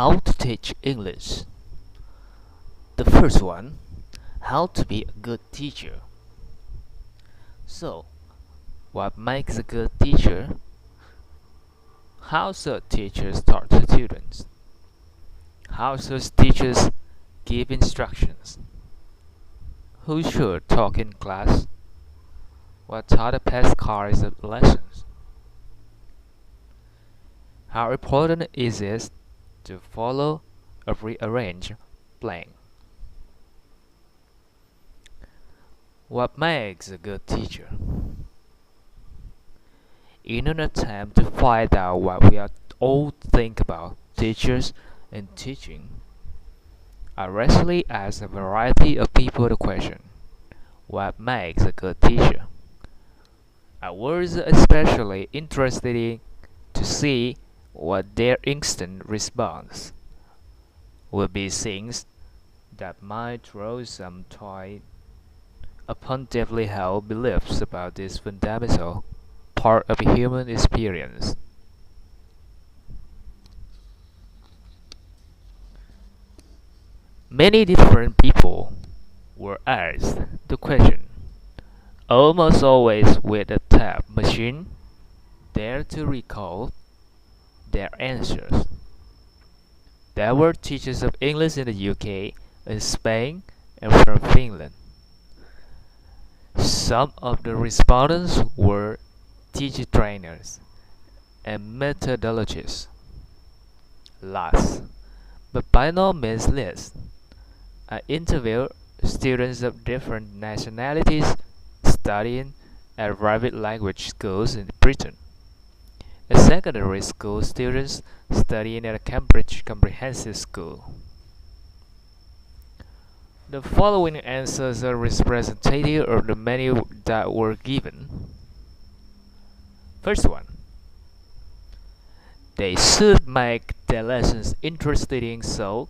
How to teach English. The first one, how to be a good teacher. So, what makes a good teacher? How should teachers talk to students? How should teachers give instructions? Who should talk in class? What are the best kinds of lessons? How important is it to follow a prearranged plan? What makes a good teacher? In an attempt to find out what we all think about teachers and teaching, I recently asked a variety of people the question, what makes a good teacher? I was especially interested to see what their instant response would be, things that might throw some light upon deeply held beliefs about this fundamental part of human experience. Many different people were asked the question, almost always with a tab machine there to recall their answers. There were teachers of English in the UK, in Spain, and from Finland. Some of the respondents were teacher trainers and methodologists. Last, but by no means least, I interviewed students of different nationalities studying at private language schools in Britain, and secondary school students studying at a Cambridge Comprehensive School. The following answers are representative of the many that were given. First one. They should make their lessons interesting so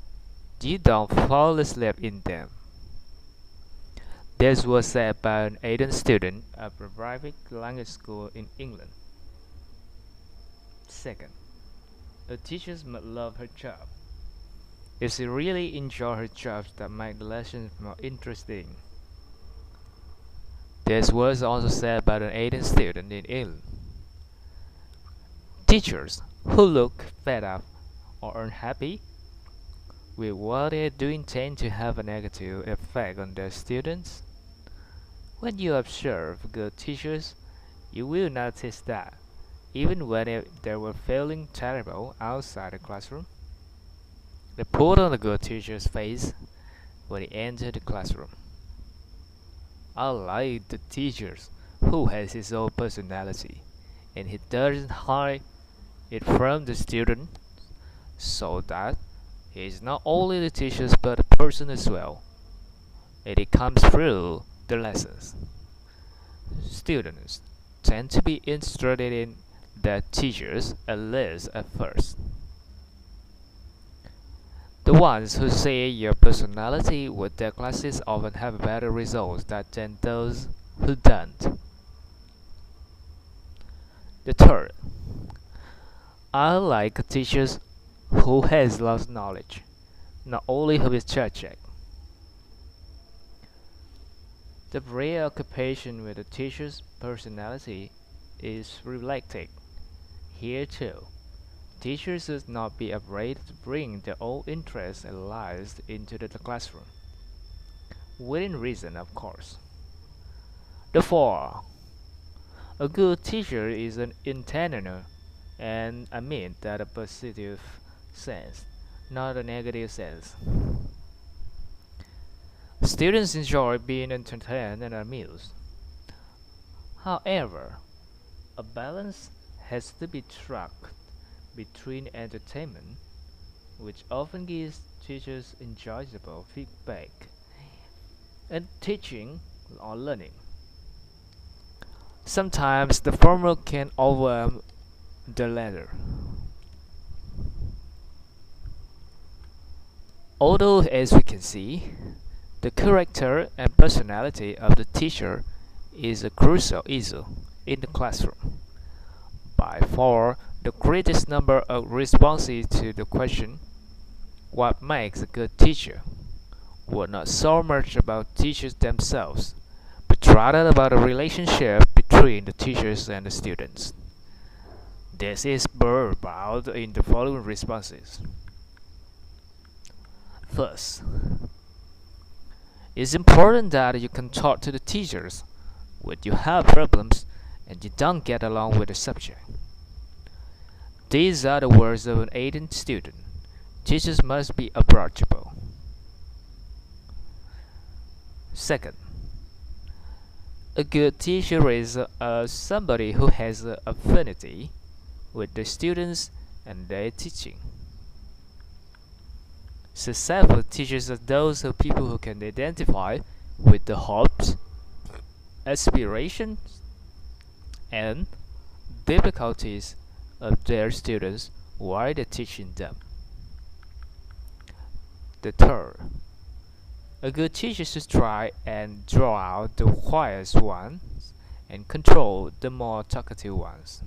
you don't fall asleep in them. This was said by an Asian student at a private language school in England. Second, a teacher must love her job. If she really enjoys her job, that makes the lessons more interesting. This was also said by an Asian student in England. Teachers who look fed up or unhappy with what they are doing tend to have a negative effect on their students. When you observe good teachers, you will notice that even when they were feeling terrible outside the classroom, they put on a good teacher's face when he entered the classroom. I like the teachers who has his own personality and he doesn't hide it from the student, so that he is not only the teacher but a person as well, and it comes through the lessons. Students tend to be interested in their teachers, at least at first. The ones who share your personality with their classes often have better results than those who don't. The third, I like teachers who has lots of knowledge, not only who is subject. The preoccupation with the teacher's personality is reflected here too. Teachers should not be afraid to bring their own interests and lives into the classroom, within reason, of course. Therefore, a good teacher is an intentional, and I mean that a positive sense, not a negative sense. Students enjoy being entertained and amused. However, a balance has to be struck between entertainment, which often gives teachers enjoyable feedback, and teaching or learning. Sometimes the former can overwhelm the latter. Although, as we can see, the character and personality of the teacher is a crucial issue in the classroom. By far, the greatest number of responses to the question, What makes a good teacher was not so much about teachers themselves, but rather about a relationship between the teachers and the students. This is brought about in the following responses. First, it's important that you can talk to the teachers when you have problems and you don't get along with the subject. These are the words of an 18th student. Teachers must be approachable. Second, a good teacher is somebody who has an affinity with the students and their teaching. Successful teachers are those people who can identify with the hopes, aspirations, and difficulties of their students while they're teaching them. The third, a good teacher should try and draw out the quiet ones and control the more talkative ones.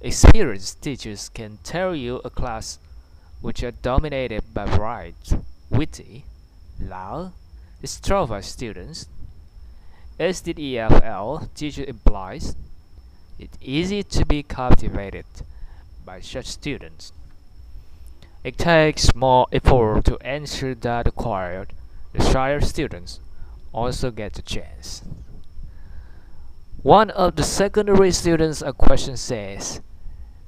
Experienced teachers can tell you a class which are dominated by bright, witty, loud, extrovert students. As the EFL teacher implies, it's easy to be captivated by such students. It takes more effort to ensure that the shyer students also get a chance. One of the secondary students a question says,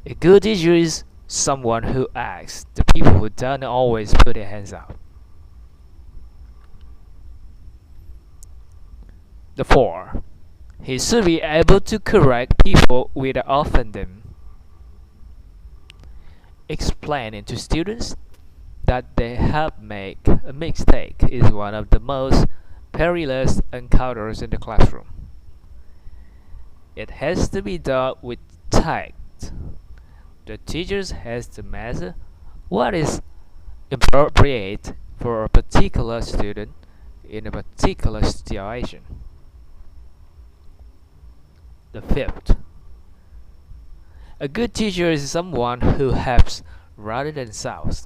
a good teacher is someone who asks the people who don't always put their hands up. The 4. He should be able to correct people without offending them. Explaining to students that they have made a mistake is one of the most perilous encounters in the classroom. It has to be done with tact. The teachers has to measure what is appropriate for a particular student in a particular situation. The 5th, a good teacher is someone who helps rather than shouts.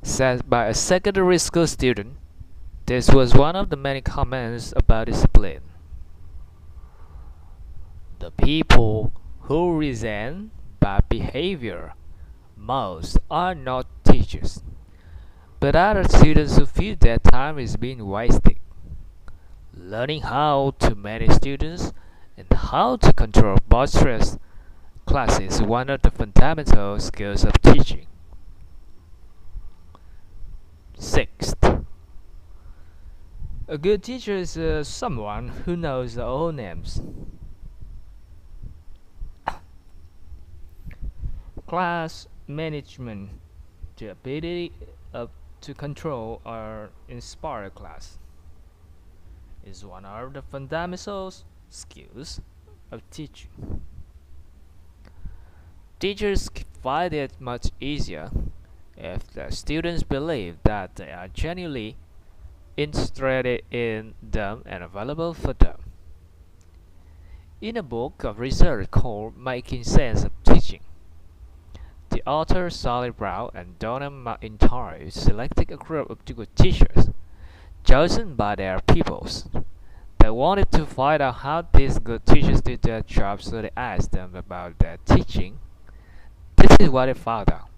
Said by a secondary school student, this was one of the many comments about discipline. The people who resent bad behavior most are not teachers, but other students who feel their time is being wasted. Learning how to manage students and how to control boisterous classes is one of the fundamental skills of teaching. 6th, a good teacher is someone who knows all names. Class management, the ability to control or inspire class, is one of the fundamental skills of teaching. Teachers find it much easier if the students believe that they are genuinely interested in them and available for them. In a book of research called Making Sense of Teaching, the authors Sally Brown and Donna McIntyre selected a group of good teachers chosen by their pupils. They wanted to find out how these good teachers did their job, so they asked them about their teaching. This is what they found out.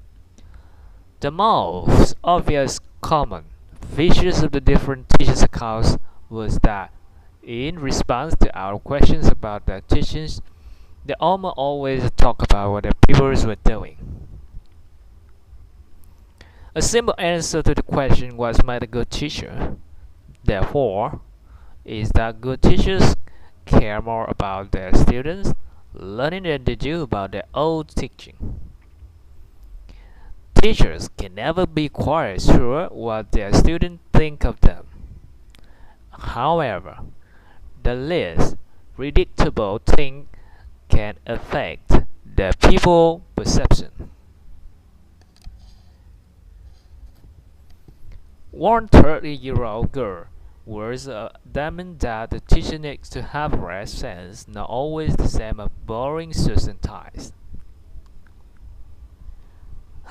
The most obvious common features of the different teachers' accounts was that, in response to our questions about their teachings, they almost always talk about what their pupils were doing. A simple answer to the question, "What made a good teacher?" therefore, is that good teachers care more about their students' learning than they do about their own teaching. Teachers can never be quite sure what their students think of them. However, the least predictable thing can affect their pupil perception. One 30-year-old girl was adamant that the teacher needs to have rest since not always the same of boring suits and ties.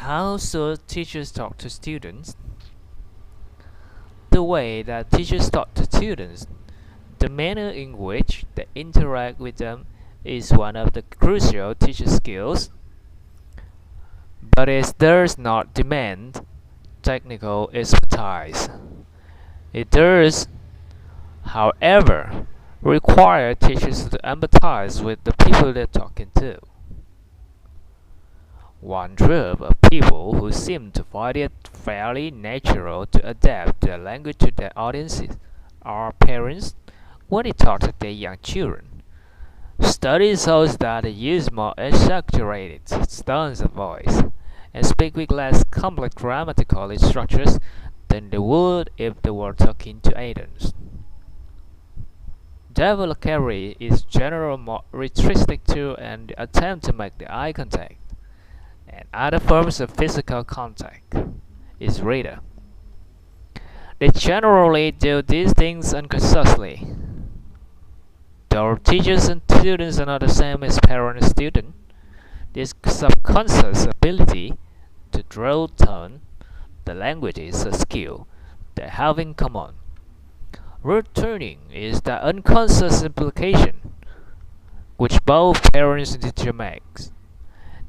How should teachers talk to students? The way that teachers talk to students, the manner in which they interact with them, is one of the crucial teacher skills, but it does not demand technical expertise. It does, however, require teachers to empathize with the people they're talking to. One group of people who seem to find it fairly natural to adapt their language to their audiences are parents when they talk to their young children. Studies show that they use more exaggerated tones of voice and speak with less complex grammatical structures than they would if they were talking to adults. Vocabulary is generally more restricted to an attempt to make the eye contact, and other forms of physical contact is reader. They generally do these things unconsciously. Though teachers and students are not the same as parent and student, this subconscious ability to draw tone, the language is a skill they have in common. Root tuning is the unconscious implication which both parents and teacher makes.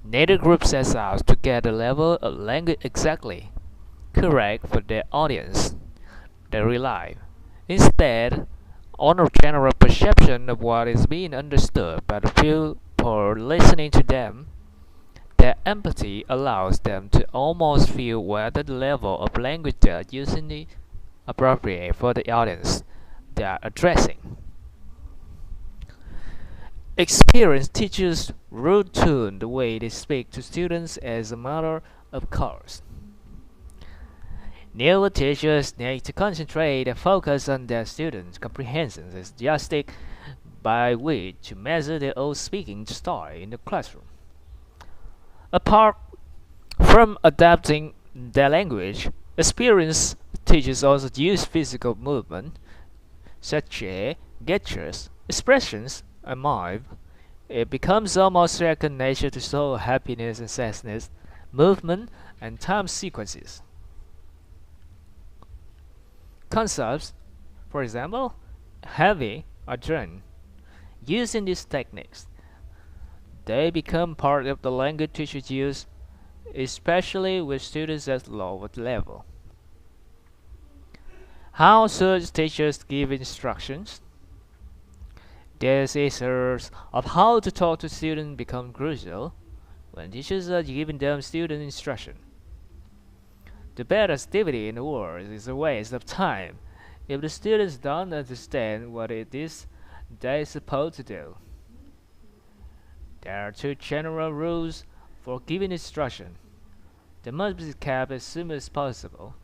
Neither group sets out to get the level of language exactly correct for their audience. They rely, instead, on a general perception of what is being understood by the people listening to them. Their empathy allows them to almost feel whether the level of language they are using is appropriate for the audience they are addressing. Experienced teachers root tune the way they speak to students as a matter of course. Newer teachers need to concentrate and focus on their students' comprehension as the yardstick by which to measure their own speaking style in the classroom. Apart from adapting their language, experienced teachers also use physical movement, such as gestures, expressions, and mime. It becomes almost second nature to show happiness and sadness, movement, and time sequences. Concepts, for example, heavy or drawn. Using these techniques, they become part of the language teachers use, especially with students at lower level. How should teachers give instructions? These issues of how to talk to students become crucial when teachers are giving them student instruction. The best activity in the world is a waste of time if the students don't understand what it is they're supposed to do. There are two general rules for giving instruction. They must be kept as simple as possible,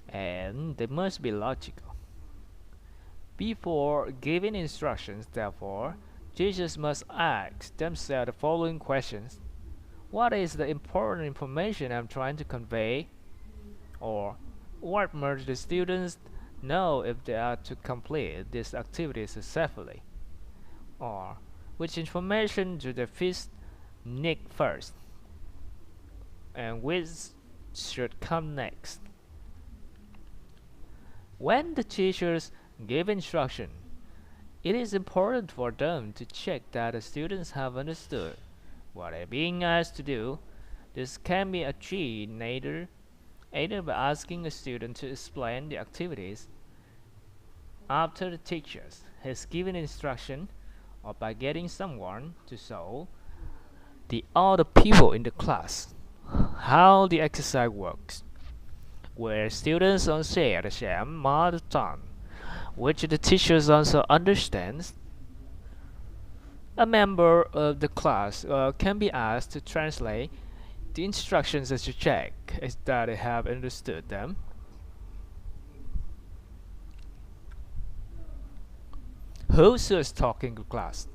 and they must be logical. Before giving instructions, therefore, teachers must ask themselves the following questions. What is the important information I'm trying to convey? Or what must the students know if they are to complete this activity successfully? Or which information do they need first? And which should come next? When the teachers give instruction, it is important for them to check that the students have understood what they're being asked to do. This can be achieved either by asking a student to explain the activities after the teacher has given instruction, or by getting someone to show the other people in the class how the exercise works, where students don't share the same mother tongue, which the teachers also understands. A member of the class can be asked to translate the instructions as to check that they have understood them. Who should talk in class?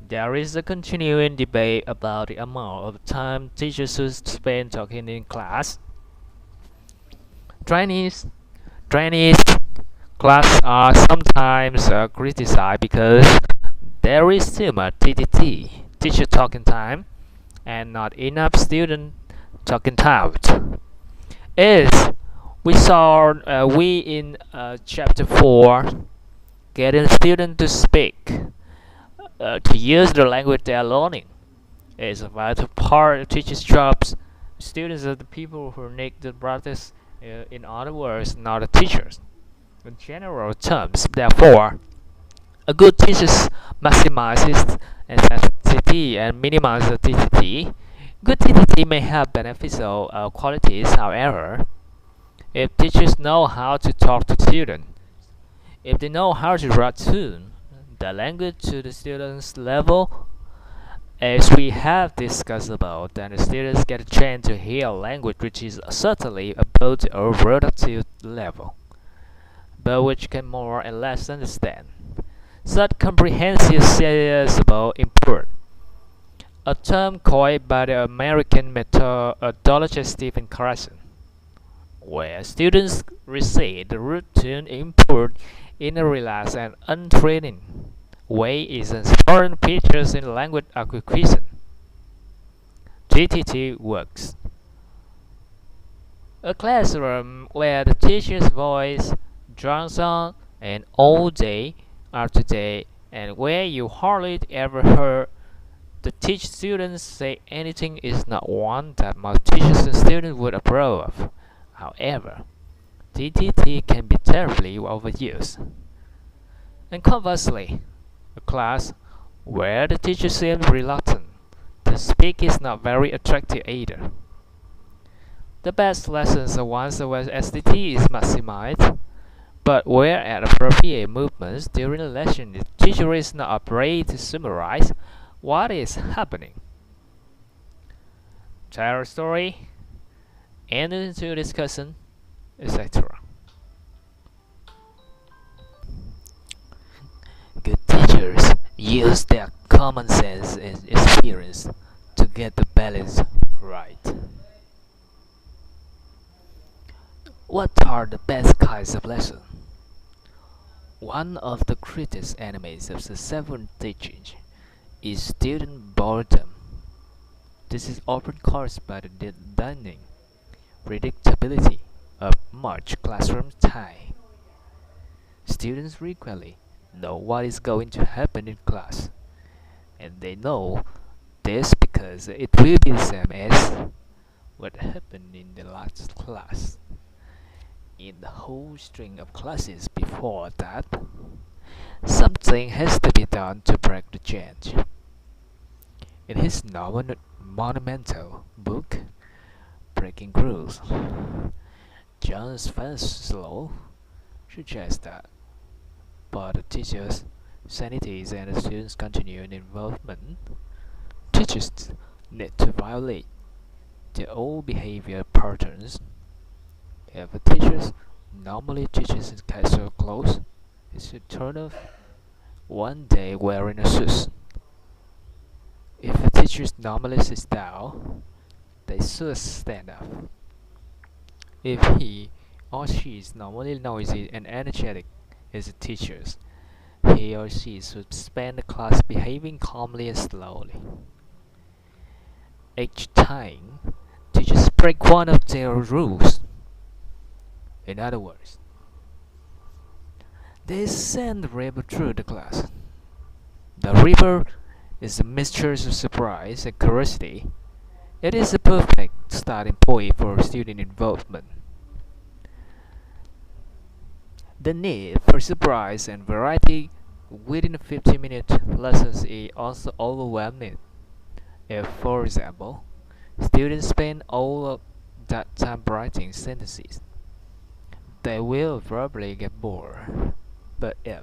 There is a continuing debate about the amount of time teachers should spend talking in class. Trainees class are sometimes criticized because there is too much TTT, teacher talking time, and not enough student talking out. Is we in chapter 4 getting students to speak, to use the language they are learning is a vital part of teachers' jobs. Students are the people who need to practice, in other words, not the teachers. In general terms, therefore, a good teacher maximizes intensity and minimizes TTT. Good TTT may have beneficial qualities, however, if teachers know how to talk to students, if they know how to tune the language to the student's level, as we have discussed about, then the students get a chance to hear language which is certainly above a relative level, but which can more and less understand. Such comprehensive serviceable import, a term coined by the American methodologist Stephen Carson, where students receive the routine input in a relaxed and untrained way is an important feature in language acquisition. GTT works. A classroom where the teacher's voice drowns on and all day after day, and where you hardly ever hear the teach students say anything is not one that most teachers and students would approve of. However, GTT can be terribly overused. And conversely, a class where the teacher seems reluctant to speak is not very attractive either. The best lessons are ones where STT is maximized, but where at appropriate movements during the lesson the teacher is not afraid to summarize what is happening, tell a story, enter into discussion, etc. Good teachers use their common sense and experience to get the balance right. What are the best kinds of lessons? One of the greatest enemies of successful teaching is student boredom. This is often caused by the deadening predictability of much classroom time. Students frequently know what is going to happen in class, and they know this because it will be the same as what happened in the last class. In the whole string of classes before that, something has to be done to break the change. In his monumental book, Breaking Rules, John Fanslow suggests that for the teachers' sanities and the students' continuing involvement, teachers need to violate their old behavior patterns. If a teacher normally teaches in casual clothes, he should turn up one day wearing a suit. If a teacher normally sits down, they should stand up. If he or she is normally noisy and energetic as a teacher, he or she should spend the class behaving calmly and slowly. Each time, teachers break one of their rules. In other words, they send the river through the class. The river is a mixture of surprise and curiosity. It is a perfect starting point for student involvement. The need for surprise and variety within a 15-minute lessons is also overwhelming. If, for example, students spend all of that time writing sentences, they will probably get bored. But if,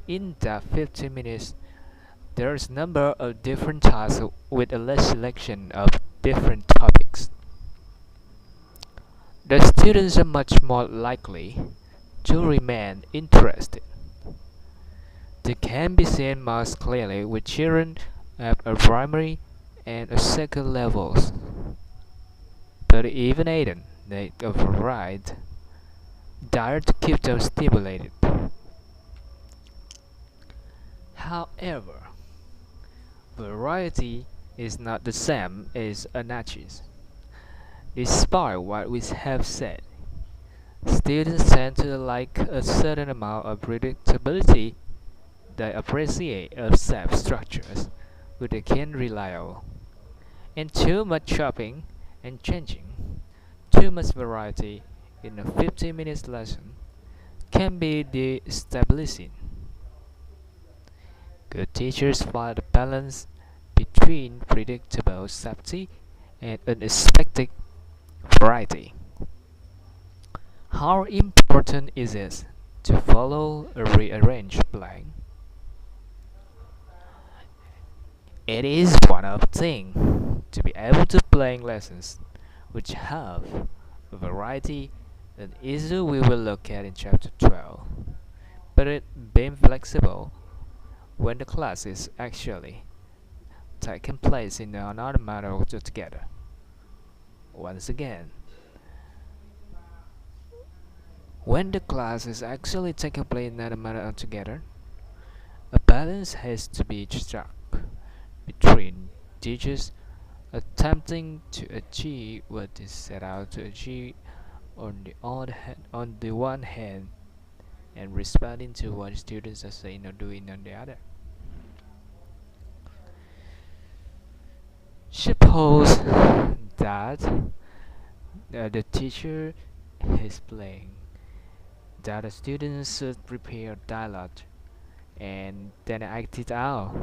in that 15 minutes, there's a number of different tasks with a selection of different topics, the students are much more likely to remain interested. They can be seen most clearly with children at a primary and a second levels, but even Aiden need a variety diet to keep them stimulated. However, variety is not the same as anarchism. Despite what we have said, students tend to like a certain amount of predictability. They appreciate a set structures which they can rely on. And too much chopping and changing, too much variety in a 15 minutes lesson can be destabilizing. Good teachers find a balance between predictable safety and unexpected variety. How important is it to follow a rearranged plan? It is one of the things to be able to plan lessons which have a variety an issue we will look at in chapter 12. But it being flexible when the class is actually taking place in another matter altogether. Once again, when the class is actually taking place in another matter altogether, a balance has to be struck between teachers attempting to achieve what is set out to achieve on the one hand and responding to what students are saying or doing on the other. Suppose that the teacher is playing that the students should prepare dialogue and then act it out,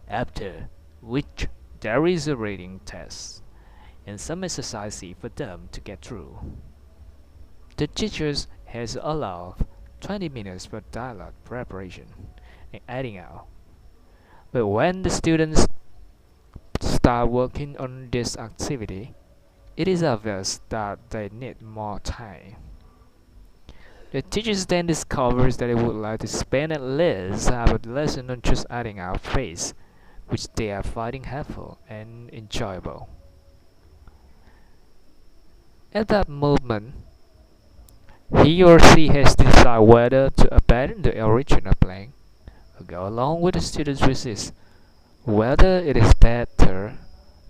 after which there is a reading test and some exercises for them to get through. The teachers has allowed 20 minutes for dialogue preparation and adding out. But when the students start working on this activity, it is obvious that they need more time. The teachers then discovers that they would like to spend at least half of the lesson on just adding out phase, which they are finding helpful and enjoyable. At that moment, he or she has to decide whether to abandon the original plan or go along with the students' wishes, whether it is better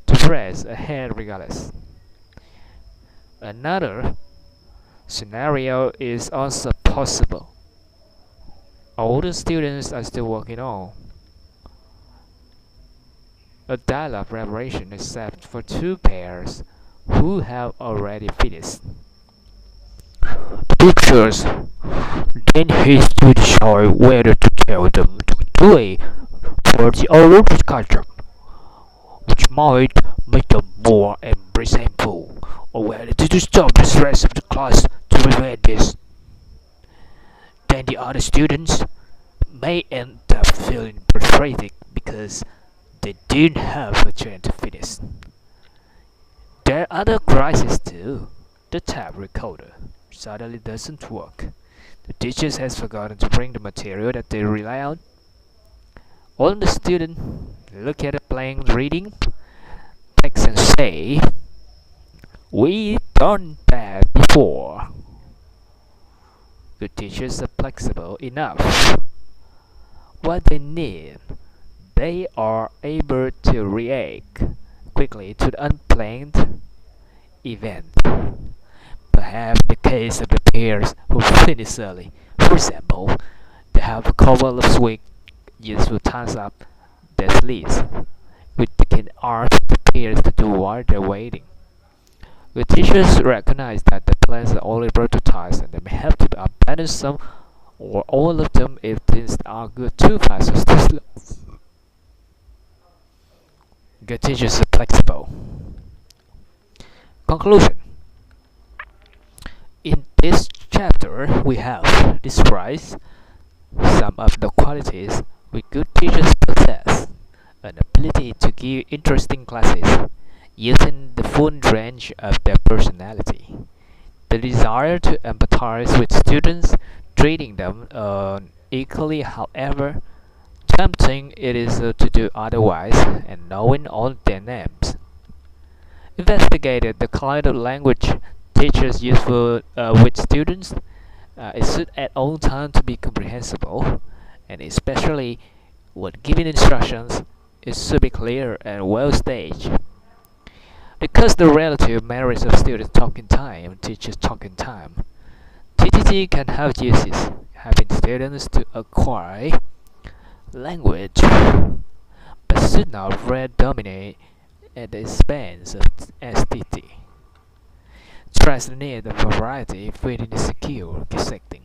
to press ahead regardless. Another scenario is also possible. All the students are still working on a dialogue preparation except for two pairs who have already finished. Teachers then has to decide whether to tell them to do a for the oral discussion, which might make them more embraceable, or whether to disturb the rest of the class to prevent this. Then the other students may end up feeling frustrated because they didn't have a chance to finish. There are other crises too. The tape recorder suddenly doesn't work. The teachers has forgotten to bring the material that they rely on. All the students look at the plain reading text and say, "We done that before." The teachers are flexible enough. What they need, they are able to react quickly to the unplanned event. Perhaps the case of the pairs who finish early. For example, they have a couple of sweet useful times up their sleeves, which they can ask the pairs to do while they're waiting. The teachers recognize that the plans are only prototypes and they may have to abandon some or all of them if things are good too fast or too slow. Good teachers are flexible. Conclusion. In this chapter, we have described some of the qualities which good teachers possess: an ability to give interesting classes using the full range of their personality, the desire to empathize with students, treating them equally, however tempting it is to do otherwise, and knowing all their names. Investigated the kind of language teachers use with students. It should at all times to be comprehensible, and especially when giving instructions, it should be clear and well staged. Because the relative merits of students' talking time and teachers' talking time, TTT can have uses, helping students to acquire language, but should not predominate at the expense of STT. Stress the need of variety within the secure setting.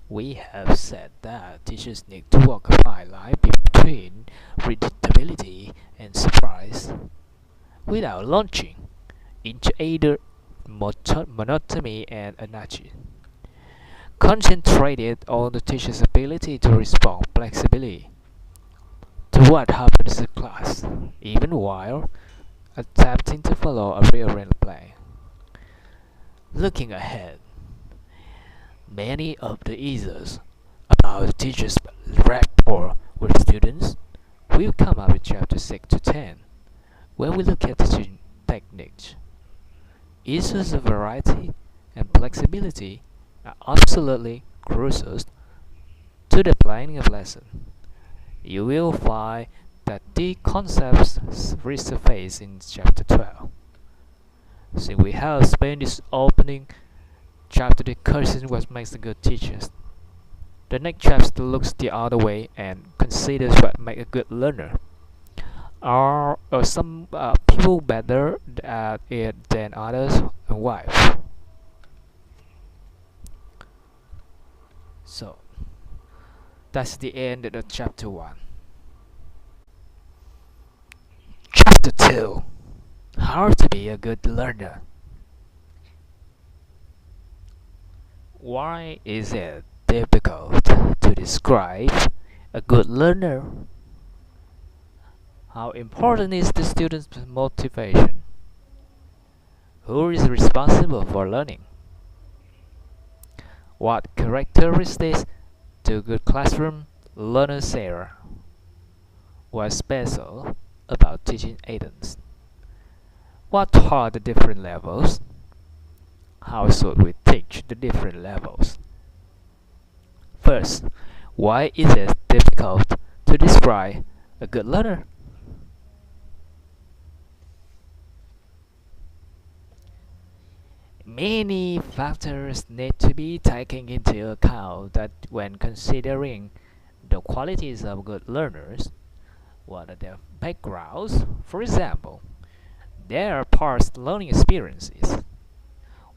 We have said that teachers need to walk a fine line between predictability and surprise, without launching into either monotony and anarchy. Concentrated on the teacher's ability to respond flexibly to what happens in class, even while attempting to follow a rearranged plan. Looking ahead, many of the issues about the teacher's rapport with students will come up in chapter 6 to 10 when we look at teaching techniques. Issues of variety and flexibility are absolutely crucial to the planning of lesson. You will find that the concepts resurface in chapter 12. Since we have spent this opening chapter discussing what makes a good teacher, the next chapter looks the other way and considers what makes a good learner. Are some people better at it than others, and why? So, that's the end of chapter 1. Chapter 2: How to be a good learner. Why is it difficult to describe a good learner? How important is the student's motivation? Who is responsible for learning? What characteristics do good classroom learners share? What's special about teaching aids? What are the different levels? How should we teach the different levels? First, why is it difficult to describe a good learner? Many factors need to be taken into account that when considering the qualities of good learners. What are their backgrounds? For example, their past learning experiences.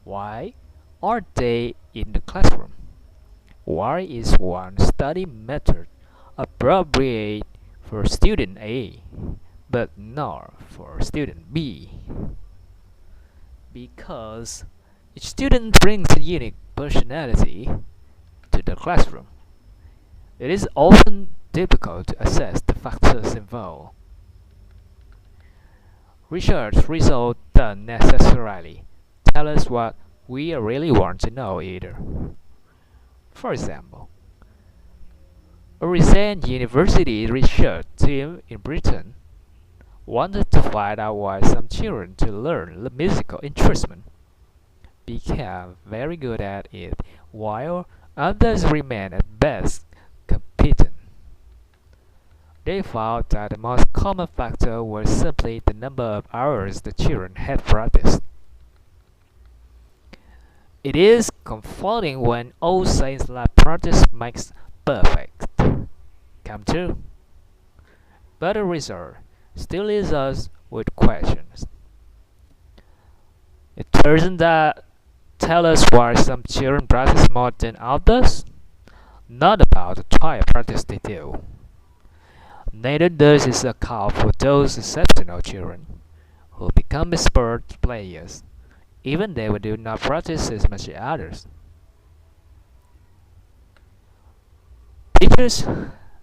Why are they in the classroom? Why is one study method appropriate for student A but not for student B? Because each student brings a unique personality to the classroom. It is often difficult to assess the factors involved. Research results don't necessarily tell us what we really want to know either. For example, a recent university research team in Britain wanted to find out why some children to learn musical instrument became very good at it while others remained at best competent. They found that the most common factor was simply the number of hours the children had practiced. It is comforting when old sayings like practice makes perfect come true. But the result still leaves us with questions. It doesn't that tell us why some children practice more than others? Not about the type of practice they do. Neither does it account for those exceptional children who become expert players, even they do not practice as much as others. Teachers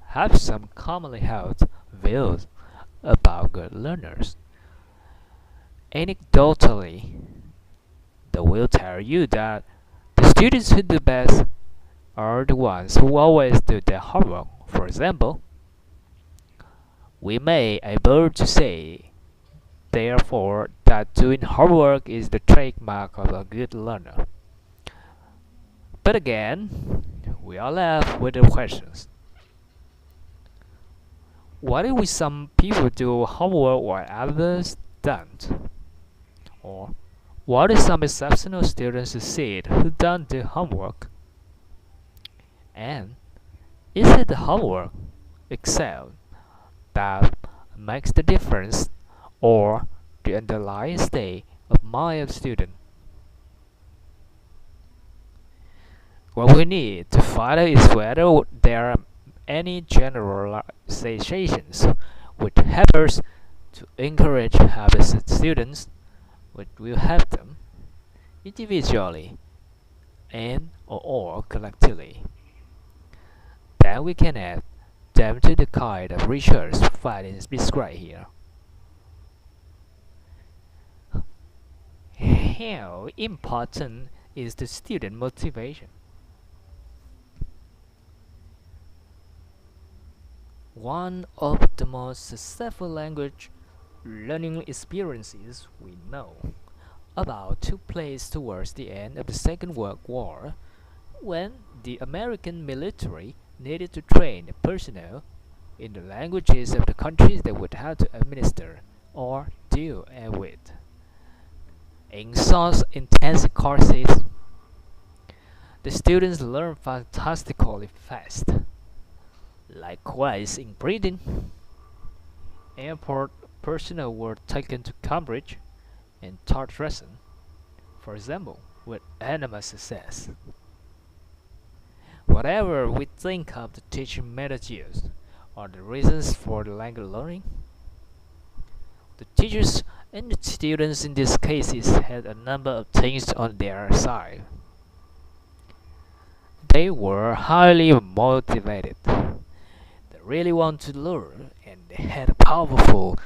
have some commonly held views about good learners. Anecdotally, they will tell you that the students who do best are the ones who always do their homework. For example, we may be able to say, therefore, that doing homework is the trademark of a good learner. But again, we are left with the questions. What if some people do homework while others don't? Or what if some exceptional students succeed who don't do homework? And is it the homework itself that makes the difference, or the underlying state of mind of the student? What we need to find out is whether there are any generalizations which help us to encourage habits in students, which will help them individually and or collectively. Then we can add them to the kind of research findings described here. How important is the student motivation? One of the most successful language learning experiences we know about took place towards the end of the Second World War, when the American military needed to train the personnel in the languages of the countries they would have to administer or deal with. In such intensive courses, the students learn fantastically fast. Likewise, in Britain, airport personnel were taken to Cambridge and taught lesson, for example, with enormous success. Whatever we think of the teaching methods used or the reasons for the language learning, the teachers and the students in these cases had a number of things on their side. They were highly motivated. They really want to learn, and they had a powerful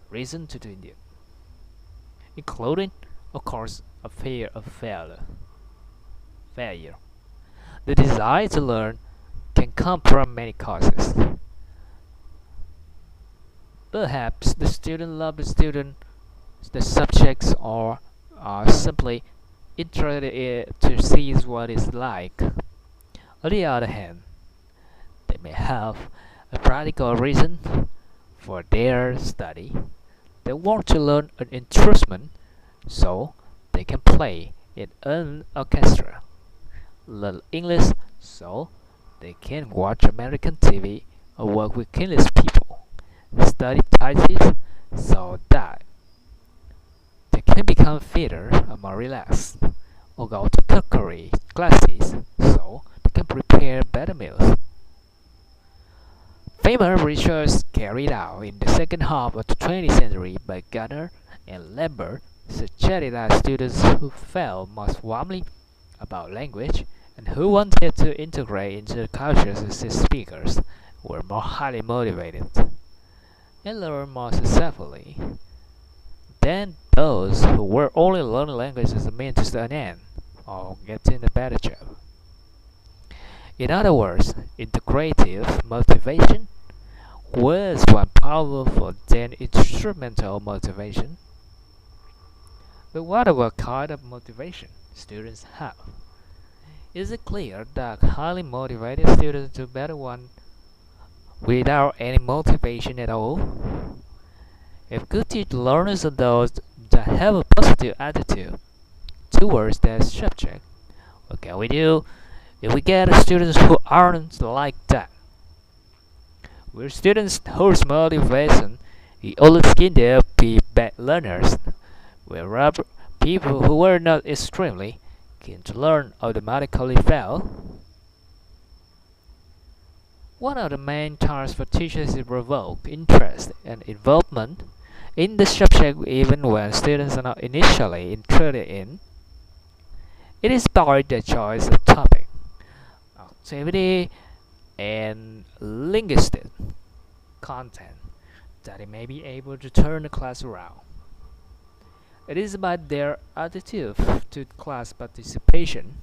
reason to do it, including, of course, a fear of failure. The desire to learn can come from many causes. Perhaps the student love the subjects, or are simply interested to see what it's like. On the other hand, they may have a practical reason for their study. They want to learn an instrument so they can play in an orchestra, learn English so they can watch American TV or work with English people, study thesis so that they can become fitter and more relaxed, or go to cookery classes so they can prepare better meals. Famous research carried out in the second half of the 20th century by Gardner and Lambert suggested that students who felt most warmly about language and who wanted to integrate into the cultures of its speakers were more highly motivated and learned more successfully than those who were only learning language as a means to an end or getting a better job. In other words, integrative motivation was more powerful than instrumental motivation. But what about kind of motivation students have? Is it clear that highly motivated students do better one without any motivation at all? If good teachers learners are those that have a positive attitude towards their subject, what can we do if we get students who aren't like that? Will students whose motivation is only skin there be bad learners, whereas people who were not extremely keen to learn automatically fail? One of the main tasks for teachers is provoke interest and involvement in the subject even when students are not initially interested in. It is by the choice of topic, activity, and linguistic content that they may be able to turn the class around. It is about their attitude to class participation,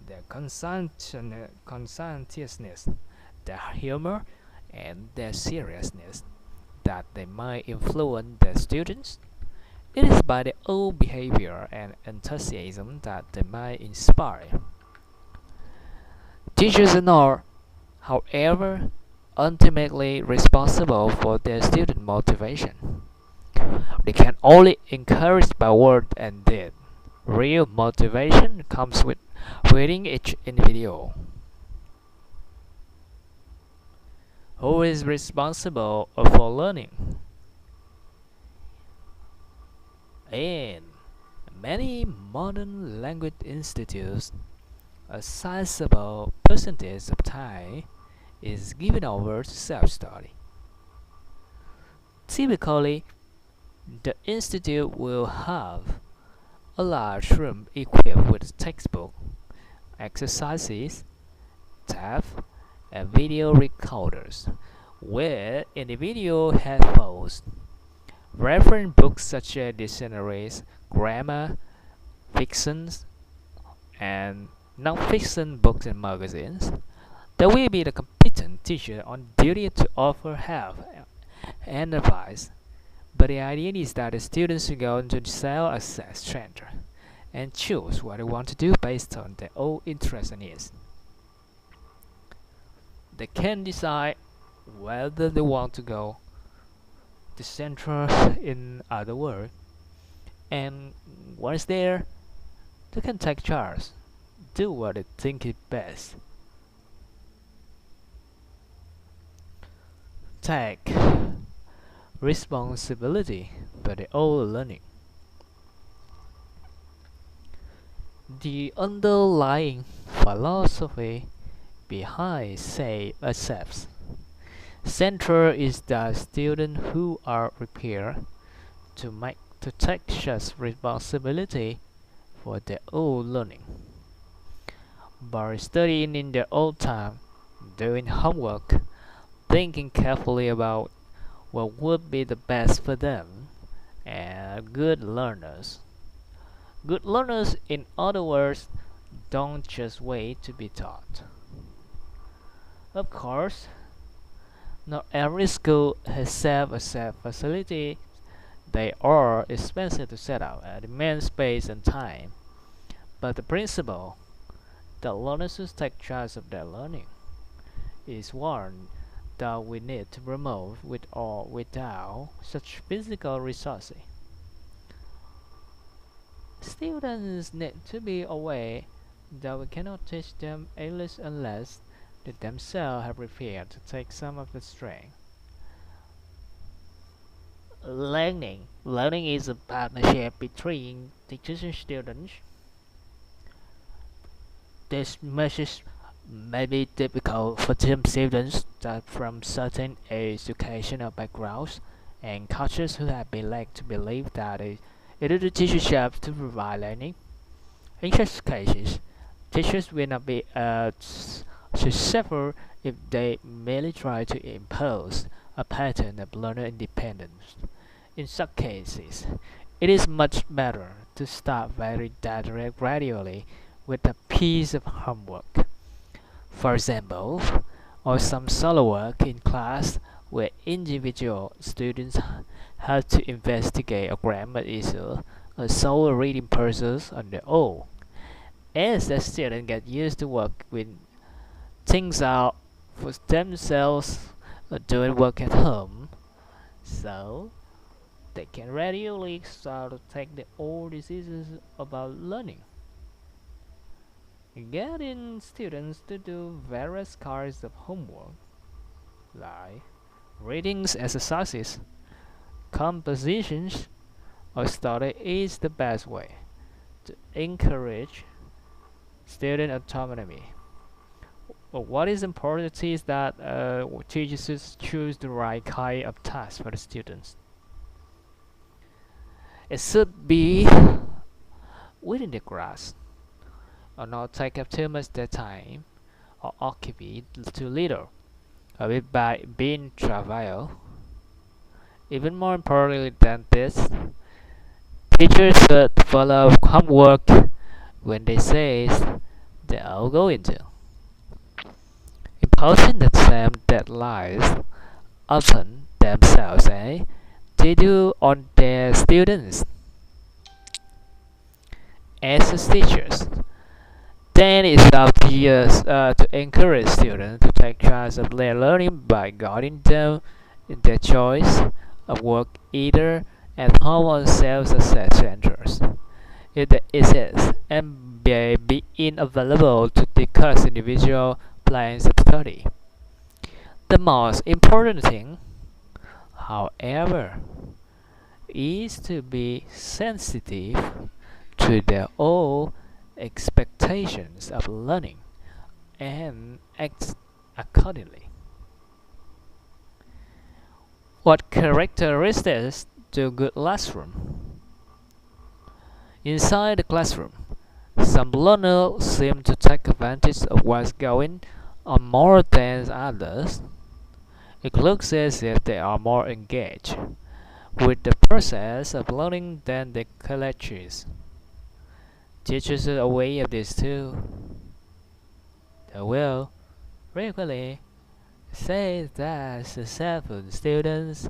their conscientiousness, their humor, and their seriousness that they might influence their students. It is by their own behavior and enthusiasm that they might inspire. Teachers are not, however, ultimately responsible for their student motivation. They can only encourage by word and deed. Real motivation comes within each individual. Who is responsible for learning? In many modern language institutes, a sizable percentage of time is given over to self-study. Typically, the institute will have a large room equipped with textbook, exercises, tabs, and video recorders, where individual headphones, reference books such as dictionaries, grammar, fictions, and non-fiction books and magazines. There will be the competent teacher on duty to offer help and advice, but the idea is that the students should go into the self-assessed center and choose what they want to do based on their own interests and needs. They can decide whether they want to go to center in other words, and once there, they can take charge, do what they think is best. Take responsibility for their own learning. The underlying philosophy behind say accepts center is that students who are prepared to take such responsibility for their own learning by studying in their own time, doing homework, thinking carefully about what would be the best for them, and good learners. Good learners, in other words, don't just wait to be taught. Of course, not every school has self-assessed facility. They are expensive to set up and demand space and time. But the principle that learners should take charge of their learning is one that we need to promote with or without such physical resources. Students need to be aware that we cannot teach them English unless they themselves have prepared to take some of the strain. Learning is a partnership between teachers and students. This message may be difficult for some students that from certain educational backgrounds and cultures who have been led to believe that it is the teacher's job to provide learning. In such cases, teachers will not be to suffer if they merely try to impose a pattern of learner independence. In such cases, it is much better to start very gradually with a piece of homework. For example, or some solo work in class where individual students have to investigate a grammar issue or solve a reading puzzle on their own. As the students get used to work with things out for themselves or doing work at home, so they can gradually start to take their own decisions about learning. Getting students to do various kinds of homework, like readings exercises, compositions, or study is the best way to encourage student autonomy. What is important is that teachers should choose the right kind of task for the students. It should be within the grasp, or not take up too much their time, or occupy too little, of it by being trivial. Even more importantly than this, teachers should follow homework when they say they are going to. Imposing the same deadlines often themselves they do on their students. As teachers, Then it's up to us to encourage students to take charge of their learning by guiding them in their choice of work either at home or self-assessed centers. If there exists and being available to discuss individual plans of study. The most important thing, however, is to be sensitive to their own expectations of learning and act accordingly. What characteristics do good classroom? Inside the classroom, some learners seem to take advantage of what's going on more than others. It looks as if they are more engaged with the process of learning than the colleges. Teachers are aware of this too. They will frequently say that successful students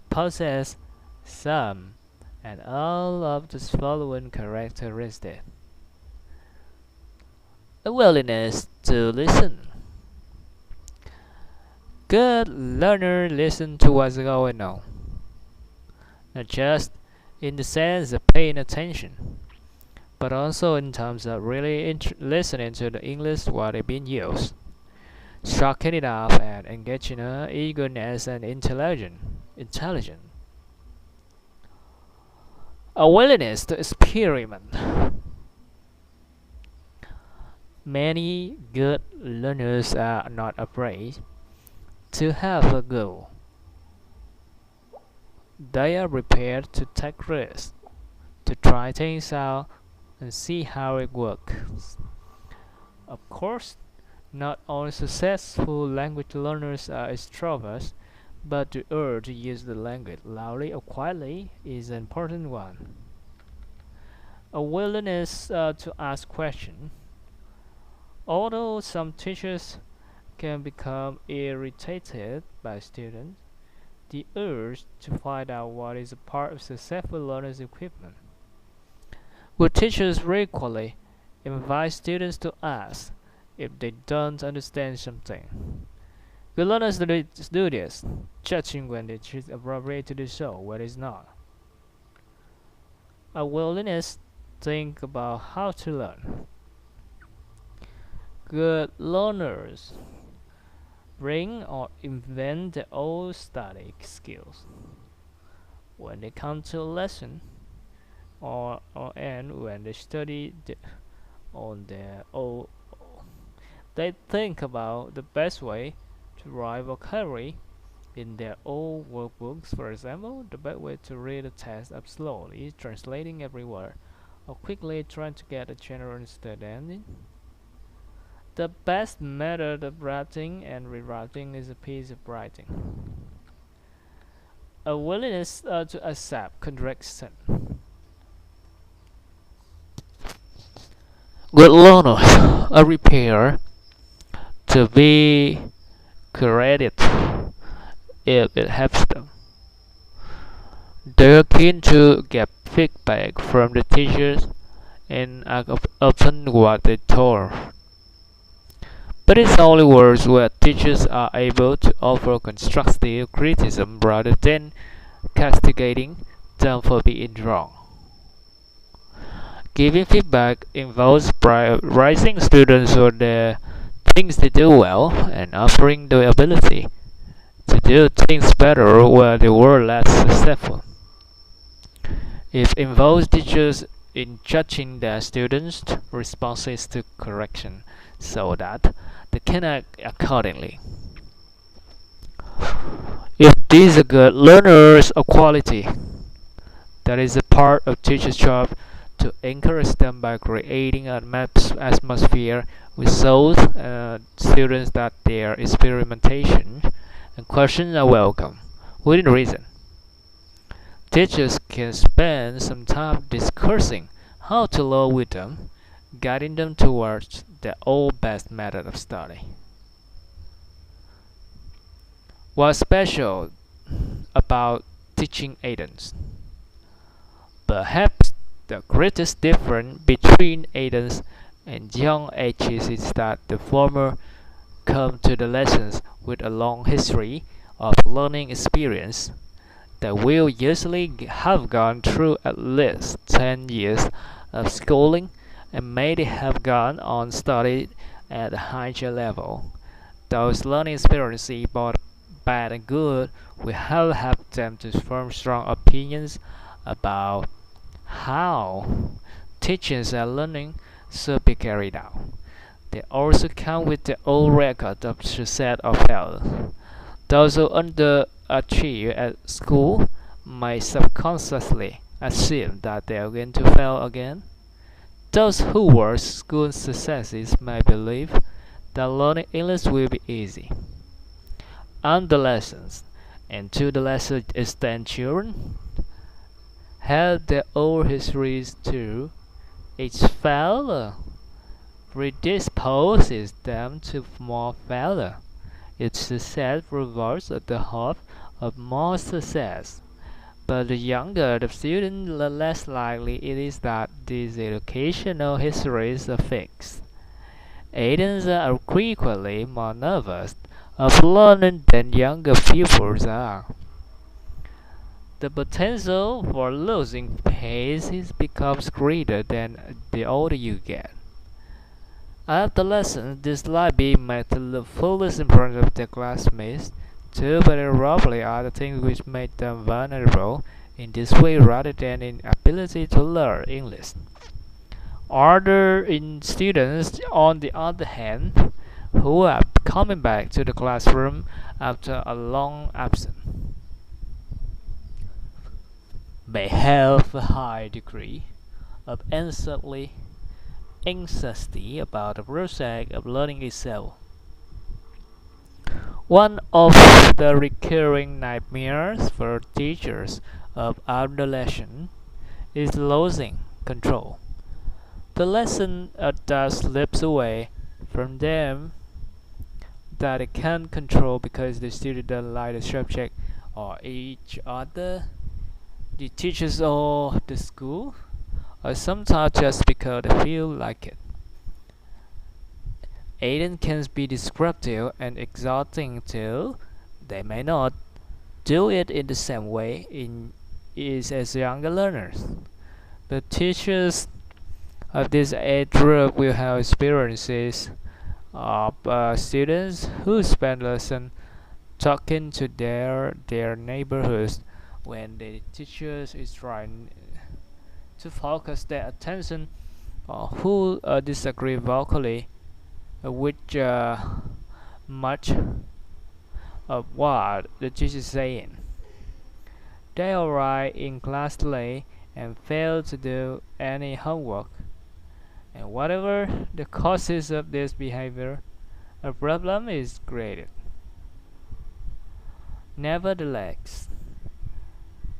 possess some and all of the following characteristics: a willingness to listen. Good learners listen to what's going on, not just in the sense of paying attention, but also in terms of really listening to the English what is being used, tracking it up and engaging eagerness and intelligence. A willingness to experiment. Many good learners are not afraid to have a goal. They are prepared to take risks, to try things out and see how it works. Of course, not all successful language learners are extroverts, but the urge to use the language loudly or quietly is an important one. A willingness to ask questions. Although some teachers can become irritated by students, the urge to find out what is a part of successful learners' equipment. Good teachers regularly invite students to ask if they don't understand something. Good learners do this, judging when it is appropriate to do so, when it's not. A willingness to think about how to learn. Good learners bring or invent their own study skills. When they come to a lesson, or and when they study on their own, they think about the best way to write vocabulary in their own workbooks. For example, the best way to read a text up slowly, translating every word, or quickly trying to get a general understanding. The best method of writing and rewriting is a piece of writing. A willingness to accept correction. Good learners are prepared to be corrected if it helps them. They are keen to get feedback from the teachers and are open what they told. But it only works where teachers are able to offer constructive criticism rather than castigating them for being wrong. Giving feedback involves praising students for the things they do well and offering the ability to do things better where they were less successful. It involves teachers in judging their students' responses to correction so that they can act accordingly. If these are good learners of quality, that is a part of teachers' job to encourage them by creating an atmosphere which shows students that their experimentation and questions are welcome, within reason. Teachers can spend some time discussing how to learn with them, guiding them towards their own best method of study. What's special about teaching Aidens? Perhaps the greatest difference between Aidens and young ages is that the former come to the lessons with a long history of learning experience. They will usually have gone through at least 10 years of schooling and may have gone on study at a higher level. Those learning experiences, both bad and good, will help them to form strong opinions about how teachings and learning should be carried out. They also come with their own record of success or failure. Those who underachieve at school may subconsciously assume that they are going to fail again. Those who were school successes may believe that learning English will be easy. And the lessons, and to the lesser extent, children have their own histories too. Each failure predisposes them to more failure. Each success rewards the hope of more success. But the younger the student, the less likely it is that these educational histories are fixed. Adults are frequently more nervous of learning than younger pupils are. The potential for losing pace becomes greater than the older you get. Adolescents dislike being made to look foolish in front of their classmates. Too, but probably are the things which make them vulnerable in this way rather than in ability to learn English. Other in students, on the other hand, who are coming back to the classroom after a long absence, may have a high degree of anxiety about the process of learning itself. One of the recurring nightmares for teachers of adolescents is losing control. The lesson thus slips away from them that they can't control because the students don't like the subject or each other, the teachers or the school, or sometimes just because they feel like it. Aiden can be disruptive and exhausting too. They may not do it in the same way as younger learners. The teachers of this age group will have experiences of students who spend lessons talking to their neighborhoods when the teachers is trying to focus their attention or who disagree vocally with much of what the teacher is saying. They arrive in class late and fail to do any homework. And whatever the causes of this behavior, a problem is created. Nevertheless,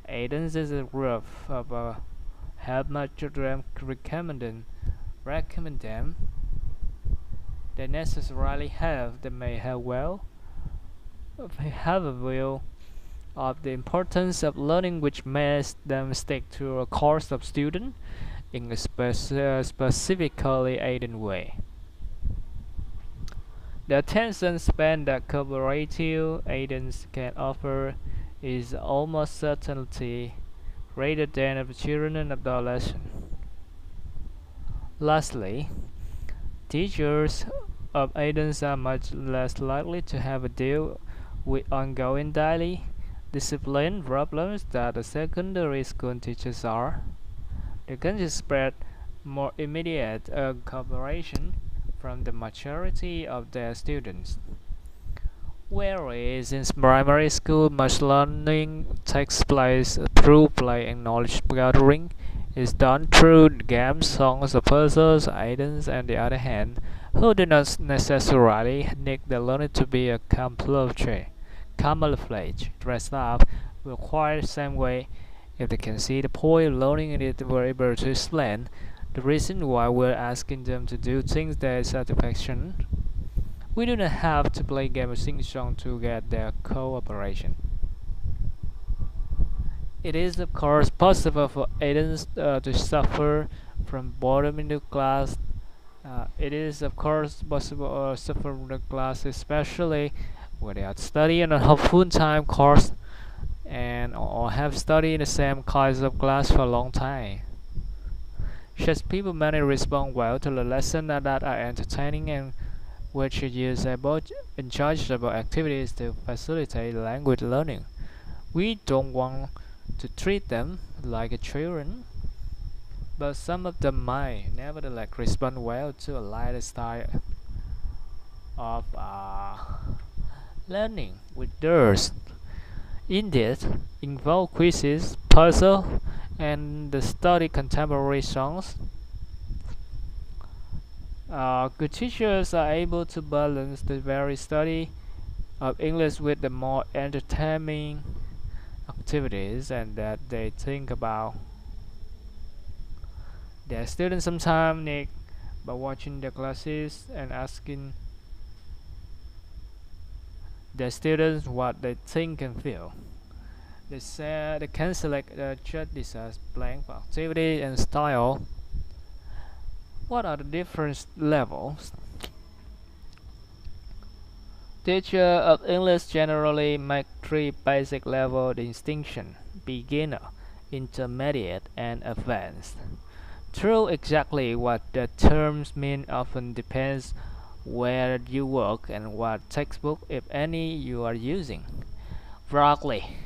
Aiden's is a group of have much children recommend them. They necessarily have, they may have a view of the importance of learning which makes them stick to a course of student in a specifically Aiden way. The attention span that cooperative Aidens can offer is almost certainly greater than of children and adolescents. Lastly, teachers of Aidens are much less likely to have to deal with ongoing daily discipline problems that the secondary school teachers are. They can expect more immediate cooperation from the majority of their students. Whereas in primary school, much learning takes place through play and knowledge gathering is done through games, songs, or puzzles. Items, on the other hand, who do not necessarily need the learning to be a camouflage, dressed up, will quite the same way if they can see the point of learning and it were able to explain the reason why we're asking them to do things that satisfaction. We do not have to play game or sing song to get their cooperation. It is of course possible for Aidens to suffer from boredom in the class It is of course possible to suffer from the class, especially when they are studying a full-time course and or have studied in the same kinds of class for a long time. Such people may respond well to the lessons that are entertaining and which use about enjoyable activities to facilitate language learning. We don't want to treat them like children, but some of them might nevertheless respond well to a lighter style of learning with theirs. Indeed, involve quizzes, puzzles, and the study contemporary songs. Good teachers are able to balance the very study of English with the more entertaining activities and that they think about. Their students sometimes need by watching the classes and asking their students what they think and feel. They can select just this as blank for activity and style. What are the different levels? Teachers of English generally make three basic level distinctions: beginner, intermediate, and advanced. True, exactly what the terms mean often depends where you work and what textbook, if any, you are using. Broadly,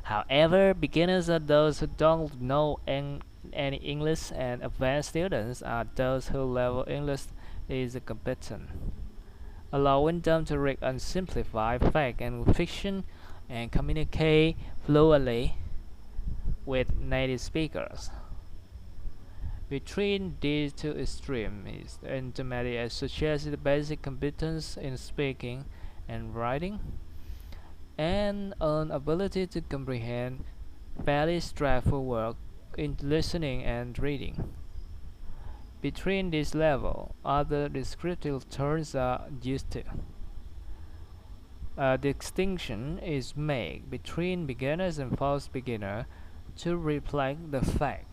however, beginners are those who don't know any English, and advanced students are those whose level English is competent, allowing them to read and simplify fact and fiction and communicate fluently with native speakers. Between these two extremes, the intermediate suggests the basic competence in speaking and writing, and an ability to comprehend fairly straightforward in listening and reading. Between this level, other descriptive terms are used to. A distinction is made between beginners and false beginner to reflect the fact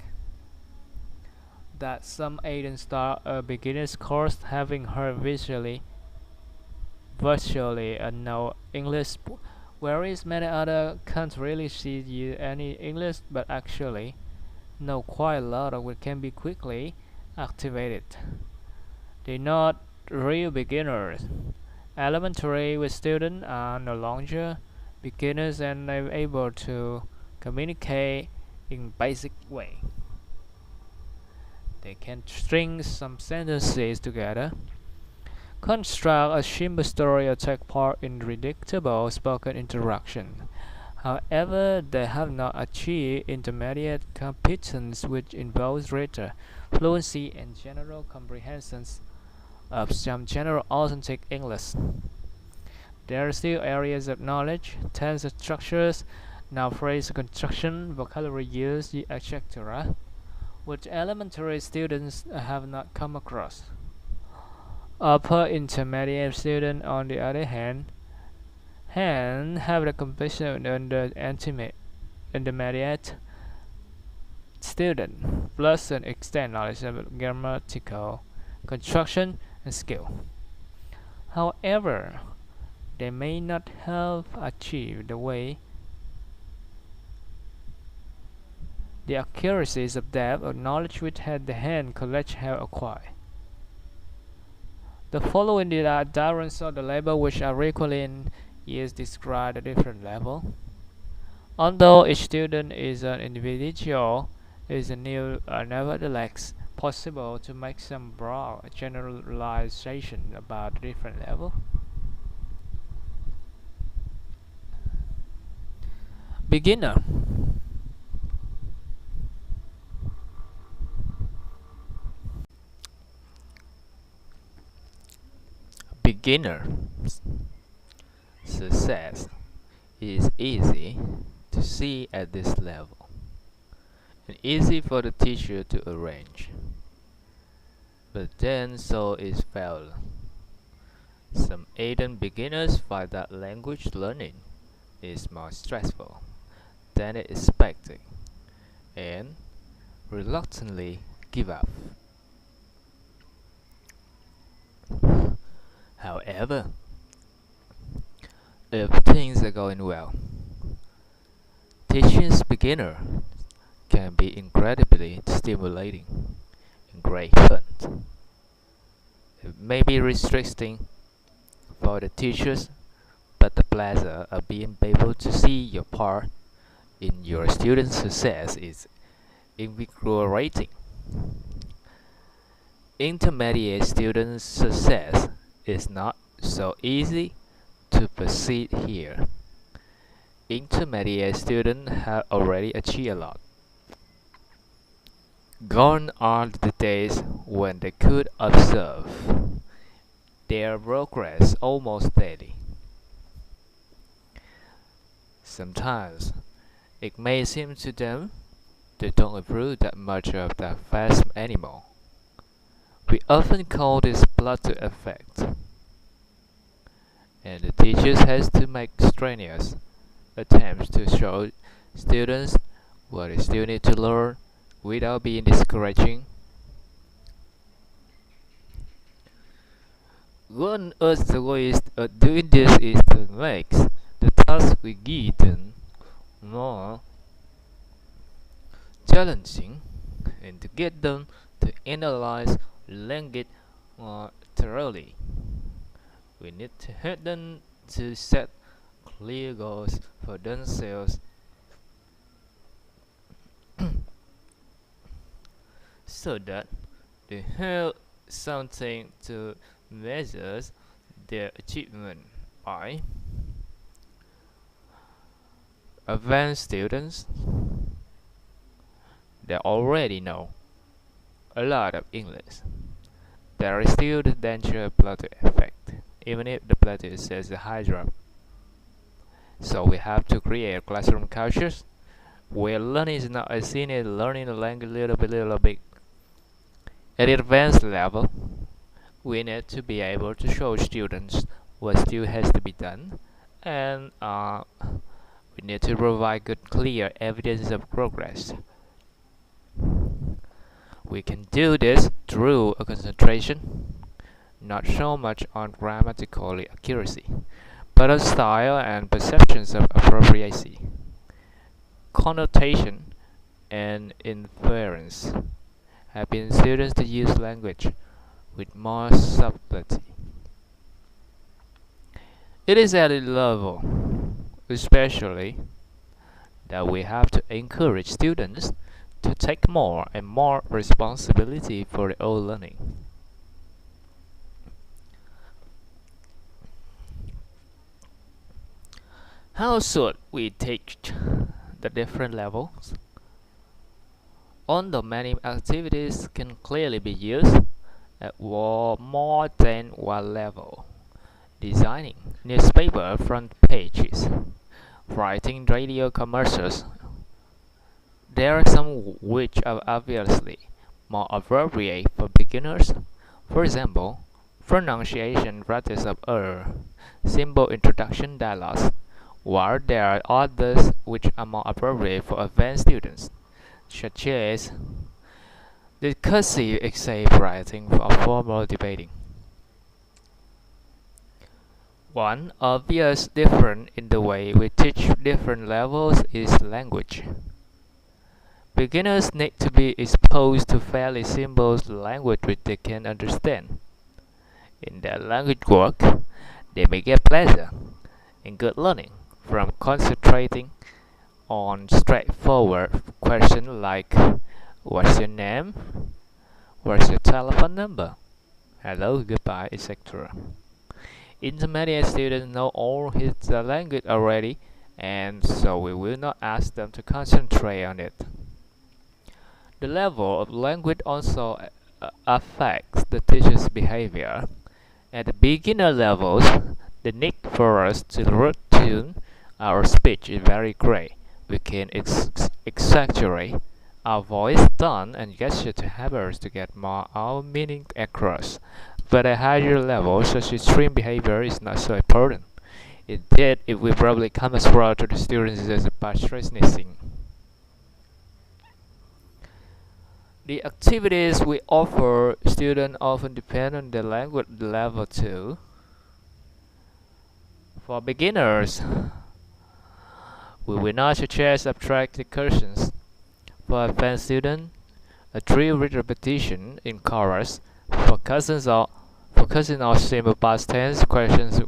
that some agents start a beginner's course having heard virtually no English, whereas many others can't really see any English but actually know quite a lot of it can be quickly activated. They're not real beginners. Elementary students are no longer beginners and are able to communicate in basic way. They can string some sentences together, construct a simple story, or take part in predictable spoken interaction. However, they have not achieved intermediate competence, which involves greater fluency and general comprehension of some general authentic English. There are still areas of knowledge, tense structures, noun phrase construction, vocabulary use, etc., which elementary students have not come across. Upper intermediate students, on the other hand, have the competition on the intermediate student, plus an extent knowledge of grammatical construction and skill. However, they may not have achieved the accuracies of depth of knowledge which the hand college have acquired. The following diagrams of the level which are equally in years describe the different level. Although each student is an individual, it is nevertheless possible to make some broad generalization about the different level. Beginner. Beginner success is easy to see at this level and easy for the teacher to arrange. But then so is failure. Some Asian beginners find that language learning is more stressful than they expected and reluctantly give up. However, if things are going well, teaching's beginner can be incredibly stimulating and great fun. It may be restricting for the teachers, but the pleasure of being able to see your part in your students' success is invigorating. Intermediate student success is not so easy to perceive here. Intermediate students have already achieved a lot. Gone are the days when they could observe their progress almost daily. Sometimes it may seem to them they don't approve that much of that fast anymore. We often call this plateau effect, and the teachers has to make strenuous attempts to show students what they still need to learn without being discouraging. One of the ways of doing this is to make the task we give them more challenging and to get them to analyze language more thoroughly. We need to help them to set clear goals for themselves so that they have something to measure their achievement by. Advanced students, they already know a lot of English. There is still the danger of plateau effect, even if the plateau says a high drop. So we have to create classroom cultures where learning is not as seen as learning a language little bit. At the advanced level, we need to be able to show students what still has to be done, and we need to provide good, clear evidence of progress. We can do this through a concentration, not so much on grammatical accuracy, but on style and perceptions of appropriacy, connotation, and inference, helping students to use language with more subtlety. It is at a level, especially, that we have to encourage students to take more and more responsibility for their own learning. How should we teach the different levels? On-demand activities can clearly be used at more than one level. Designing newspaper front pages, writing radio commercials. There are some which are obviously more appropriate for beginners. For example, pronunciation practice of simple introduction dialogues, while there are others which are more appropriate for advanced students, such as discursive essay writing for formal debating. One obvious difference in the way we teach different levels is language. Beginners need to be exposed to fairly simple language which they can understand. In their language work, they may get pleasure and good learning from concentrating on straightforward questions like what's your name, what's your telephone number, hello, goodbye, etc. Intermediate students know all his language already, and so we will not ask them to concentrate on it. The level of language also affects the teacher's behavior. At the beginner levels, the need for us to retune our speech is very great. We can exaggerate our voice, tone, and gesture to help us to get more our meaning across. But at higher levels, such extreme behavior is not so important. Indeed, it will probably come across to the students as a patronizing. The activities we offer students often depend on the language level too. For beginners, we will not suggest abstract recursions. For advanced students, a drill with repetition in chorus focusing on simple past tense questions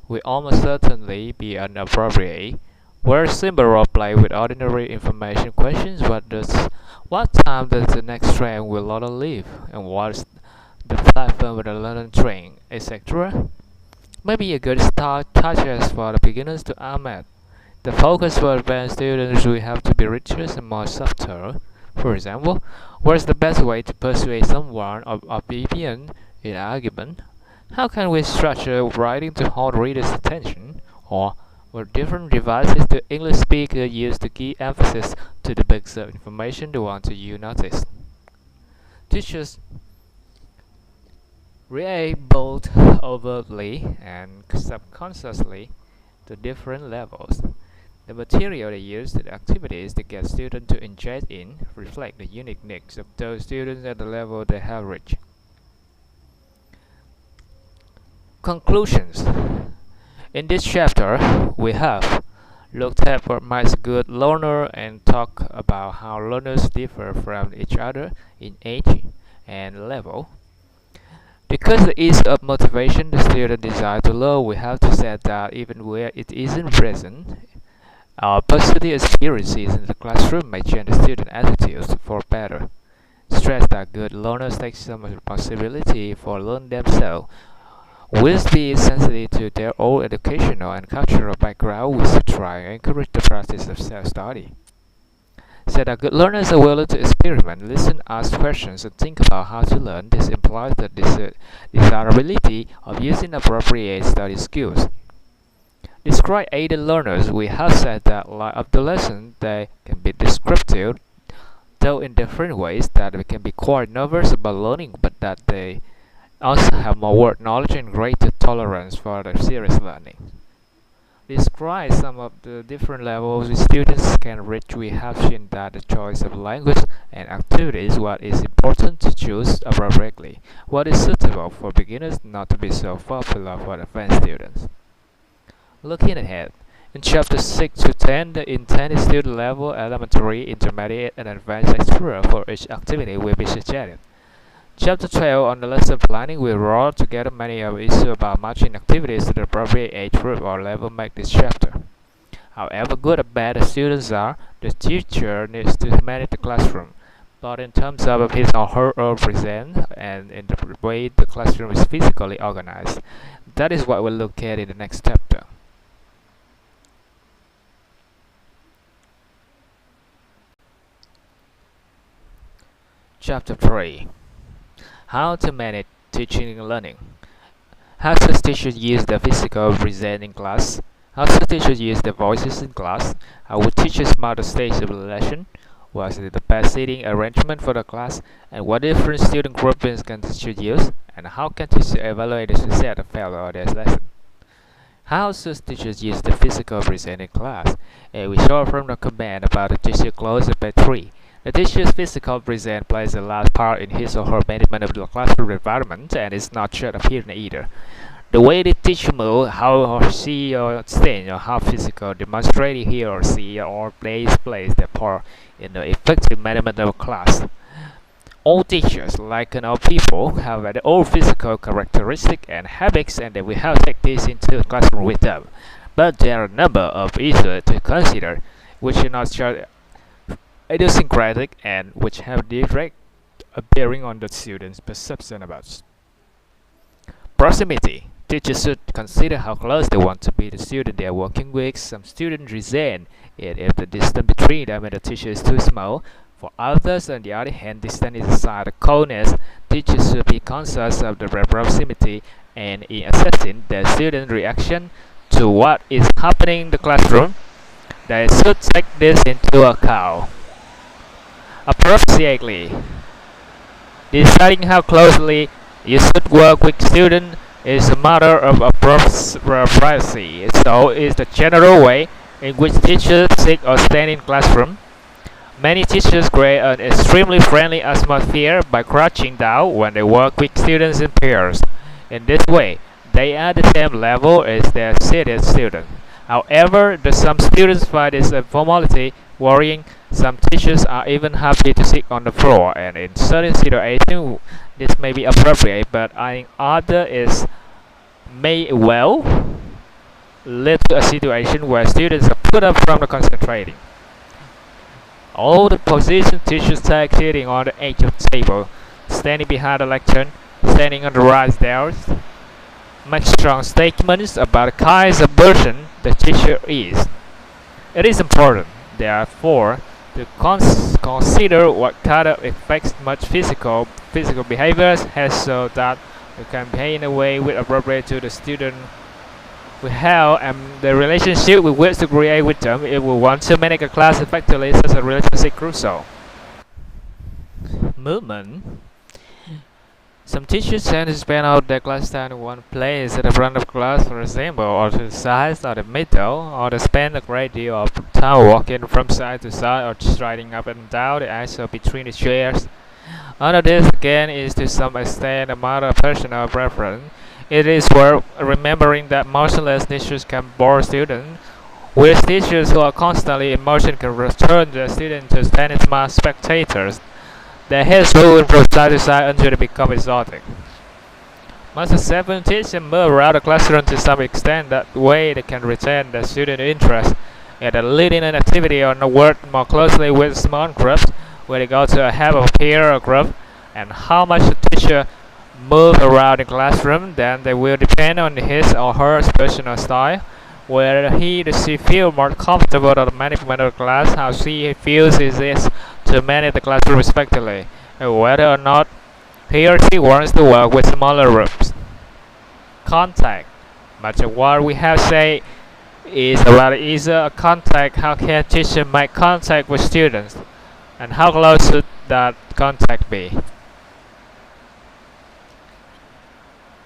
will almost certainly be inappropriate. Where simple role play with ordinary information questions what time does the next train will Lotto leave and what's the platform with the London train, etc. Maybe a good start touches for the beginners to Ahmed. The focus for advanced students will have to be richer and more subtle. For example, what's the best way to persuade someone of opinion in argument? How can we structure writing to hold readers' attention? Or what different devices do English speakers use to give emphasis to the bits of information they want you notice? Teachers react both overtly and subconsciously to different levels. The material they use, the activities they get students to engage in, reflect the unique needs of those students at the level they have reached. Conclusions. In this chapter, we have looked at what makes a good learner and talked about how learners differ from each other in age and level. Because the ease of motivation the student desire to learn, we have to say that even where it isn't present, our positive experiences in the classroom may change the student attitudes for better. Stress that good learners take some responsibility for learning themselves. Will be sensitive to their own educational and cultural background, we should try and encourage the practice of self-study. So that good learners are willing to experiment, listen, ask questions, and think about how to learn. This implies the desirability of using appropriate study skills. Describe aided learners. We have said that like of the lesson, they can be descriptive, though in different ways, that they can be quite nervous about learning, but that they also have more word knowledge and greater tolerance for the serious learning. Describe some of the different levels students can reach. We have seen that the choice of language and activities what is important to choose appropriately. What is suitable for beginners not to be so popular for advanced students. Looking ahead, in chapter 6 to 10, the intended student level, elementary, intermediate, and advanced explorer for each activity will be suggested. Chapter 12 on the lesson planning will draw together many of the issues about matching activities to the appropriate age group or level make this chapter. However good or bad the students are, the teacher needs to manage the classroom, both in terms of his or her own presence and in the way the classroom is physically organized. That is what we'll look at in the next chapter. Chapter 3. How to manage teaching and learning. How should teachers use their physical presence in class? How should teachers use their voices in class? How would teachers mark the stage of the lesson? What is the best seating arrangement for the class? And what different student groupings can teachers use? And how can teachers evaluate the success or failure of their lesson? How should teachers use the physical presence in class? And we saw from the comment about the teacher close at page 3. The teacher's physical presence plays a large part in his or her management of the classroom environment and is not just appearance either. The way the teacher moves, how she or stands, or how physical demonstrating he or she or plays their part in the effective management of a class. All teachers, like all people, have their own physical characteristics and habits, and they will have to take this into the classroom with them. But there are a number of issues to consider, which are not just idiosyncratic and which have direct bearing on the student's perception about proximity. Teachers should consider how close they want to be the student they are working with. Some students resent it if the distance between them and the teacher is too small. For others, on the other hand, distance is a sign of coldness. Teachers should be conscious of the proximity and in assessing the student's reaction to what is happening in the classroom, they should take this into account. Appropriately, deciding how closely you should work with students is a matter of privacy. So is the general way in which teachers sit or stand in classroom. Many teachers create an extremely friendly atmosphere by crouching down when they work with students in pairs. In this way, They are the same level as their seated student. However, some students find this informality worrying. Some teachers are even happy to sit on the floor, and in certain situations, this may be appropriate, but in other is may well lead to a situation where students are put up from the concentrating. All the positions teachers take sitting on the edge of the table, standing behind the lectern, standing on the right stairs, make strong statements about the kinds of person the teacher is. It is important, therefore, to consider what kind of effects much physical behaviors has so that you can behave in a way which appropriate to the student we have and the relationship we wish to create with them if we want to manage a class effectively. Such a relationship crucial. Movement. Some teachers tend to spend all their class time in one place at the front of class, for example, or to the sides or the middle, or they spend a great deal of time walking from side to side or striding up and down the aisle between the chairs. Under this again is to some extent a matter of personal preference. It is worth remembering that motionless teachers can bore students, whereas teachers who are constantly in motion can return their students to standing smart spectators. Their heads moving from side to side until they become exotic. Master 7 teachers move around the classroom to some extent. That way they can retain their student interest in the leading an activity or work more closely with small groups where they go to have a peer or group, and how much the teacher move around the classroom, then they will depend on his or her personal style, whether he or she feel more comfortable at the management of the class, how she feels it is to manage the classroom respectively, and whether or not he or she wants to work with smaller groups. Contact. Much of what we have said is about easier contact. How can teacher make contact with students, and how close should that contact be?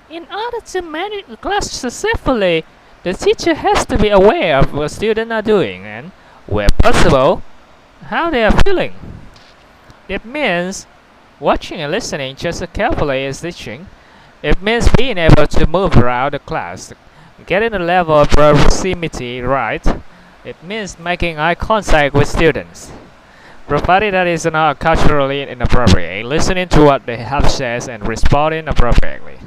In order to manage the class successfully, the teacher has to be aware of what students are doing and, where possible, how they are feeling. It means watching and listening just as carefully as teaching. It means being able to move around the class, getting the level of proximity right. It means making eye contact with students, provided that is not culturally inappropriate, listening to what they have said and responding appropriately.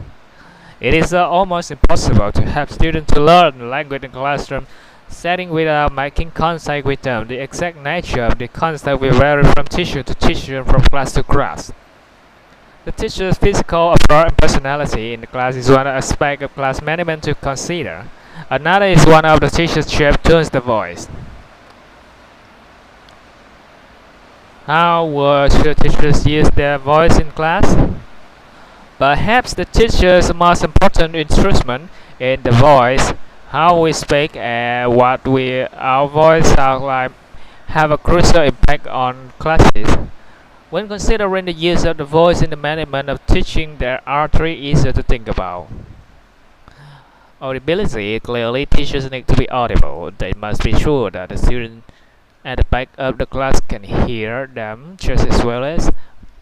It is almost impossible to have students to learn the language in the classroom setting without making contact with them. The exact nature of the contact will vary from teacher to teacher and from class to class. The teacher's physical approach and personality in the class is one aspect of class management to consider. Another is one of the teacher's shape tones the voice. How should teachers use their voice in class? Perhaps the teacher's most important instrument in the voice, how we speak and what our voice sound like, have a crucial impact on classes. When considering the use of the voice in the management of teaching, there are three easier to think about. Audibility. Clearly, teachers need to be audible. They must be sure that the students at the back of the class can hear them just as well as